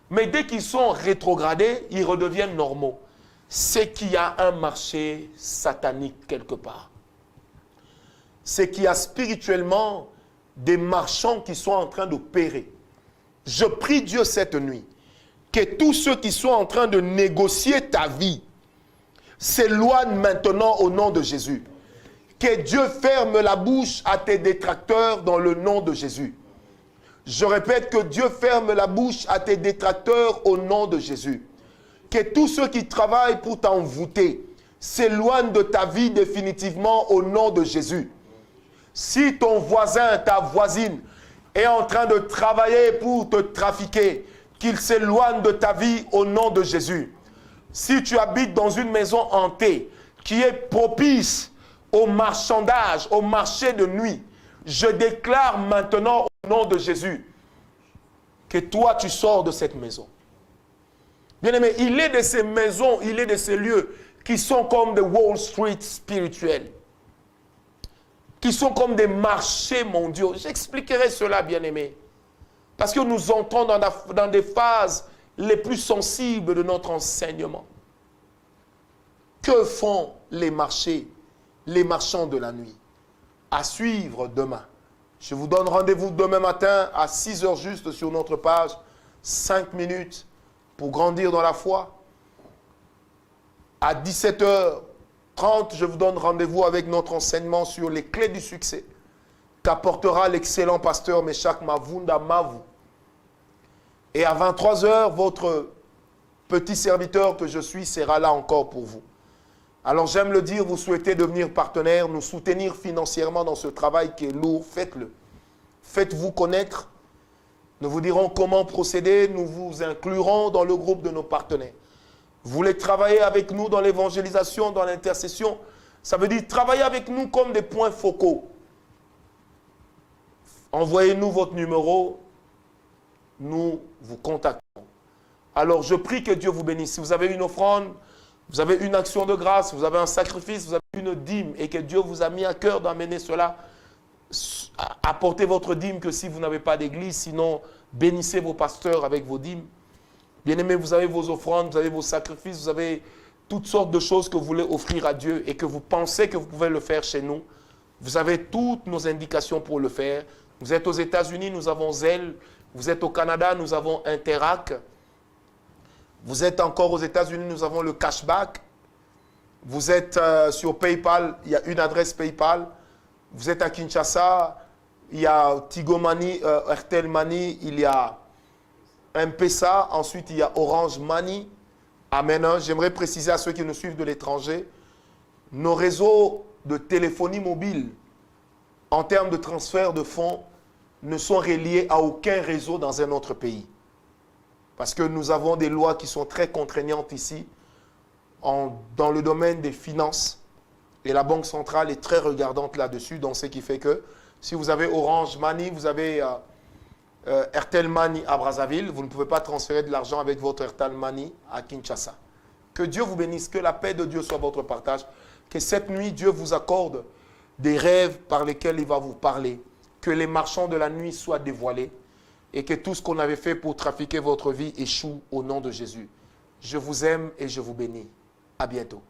Mais dès qu'ils sont rétrogradés, ils redeviennent normaux. C'est qu'il y a un marché satanique quelque part. C'est qu'il y a spirituellement des marchands qui sont en train d'opérer. Je prie Dieu cette nuit que tous ceux qui sont en train de négocier ta vie s'éloignent maintenant au nom de Jésus. Que Dieu ferme la bouche à tes détracteurs dans le nom de Jésus. Je répète, que Dieu ferme la bouche à tes détracteurs au nom de Jésus. Que tous ceux qui travaillent pour t'envoûter s'éloignent de ta vie définitivement au nom de Jésus. Si ton voisin, ta voisine est en train de travailler pour te trafiquer, qu'il s'éloigne de ta vie au nom de Jésus. Si tu habites dans une maison hantée qui est propice au marchandage, au marché de nuit, je déclare maintenant au nom de Jésus que toi tu sors de cette maison. Bien-aimé, il est de ces maisons, il est de ces lieux qui sont comme des Wall Street spirituels, qui sont comme des marchés mondiaux. J'expliquerai cela, bien-aimé, parce que nous entrons dans des phases les plus sensibles de notre enseignement. Que font les marchés, les marchands de la nuit? À suivre demain. Je vous donne rendez-vous demain matin à 6 heures juste sur notre page. 5 minutes pour grandir dans la foi. À 17h30, je vous donne rendez-vous avec notre enseignement sur les clés du succès qu'apportera l'excellent pasteur Meshach Mavunda Mavu. Et à 23h, votre petit serviteur que je suis sera là encore pour vous. Alors j'aime le dire, vous souhaitez devenir partenaire, nous soutenir financièrement dans ce travail qui est lourd, faites-le. Faites-vous connaître. Nous vous dirons comment procéder, nous vous inclurons dans le groupe de nos partenaires. Vous voulez travailler avec nous dans l'évangélisation, dans l'intercession, ça veut dire travailler avec nous comme des points focaux. Envoyez-nous votre numéro, nous vous contactons. Alors je prie que Dieu vous bénisse. Si vous avez une offrande, vous avez une action de grâce, vous avez un sacrifice, vous avez une dîme et que Dieu vous a mis à cœur d'amener cela, apportez votre dîme que si vous n'avez pas d'église, sinon bénissez vos pasteurs avec vos dîmes. Bien-aimés, vous avez vos offrandes, vous avez vos sacrifices, vous avez toutes sortes de choses que vous voulez offrir à Dieu et que vous pensez que vous pouvez le faire chez nous. Vous avez toutes nos indications pour le faire. Vous êtes aux États-Unis, nous avons Zelle. Vous êtes au Canada, nous avons Interac. Vous êtes encore aux États-Unis, nous avons le cashback. Vous êtes sur PayPal, il y a une adresse PayPal. Vous êtes à Kinshasa, il y a Tigo Money, Airtel Money, il y a M-Pesa, ensuite il y a Orange Money. Amen. J'aimerais préciser à ceux qui nous suivent de l'étranger, nos réseaux de téléphonie mobile, en termes de transfert de fonds, ne sont reliés à aucun réseau dans un autre pays. Parce que nous avons des lois qui sont très contraignantes ici, dans le domaine des finances. Et la Banque centrale est très regardante là-dessus, donc ce qui fait que si vous avez Orange Money, vous avez Airtel Money à Brazzaville, vous ne pouvez pas transférer de l'argent avec votre Airtel Money à Kinshasa. Que Dieu vous bénisse, que la paix de Dieu soit votre partage, que cette nuit Dieu vous accorde des rêves par lesquels il va vous parler, que les marchands de la nuit soient dévoilés et que tout ce qu'on avait fait pour trafiquer votre vie échoue au nom de Jésus. Je vous aime et je vous bénis. À bientôt.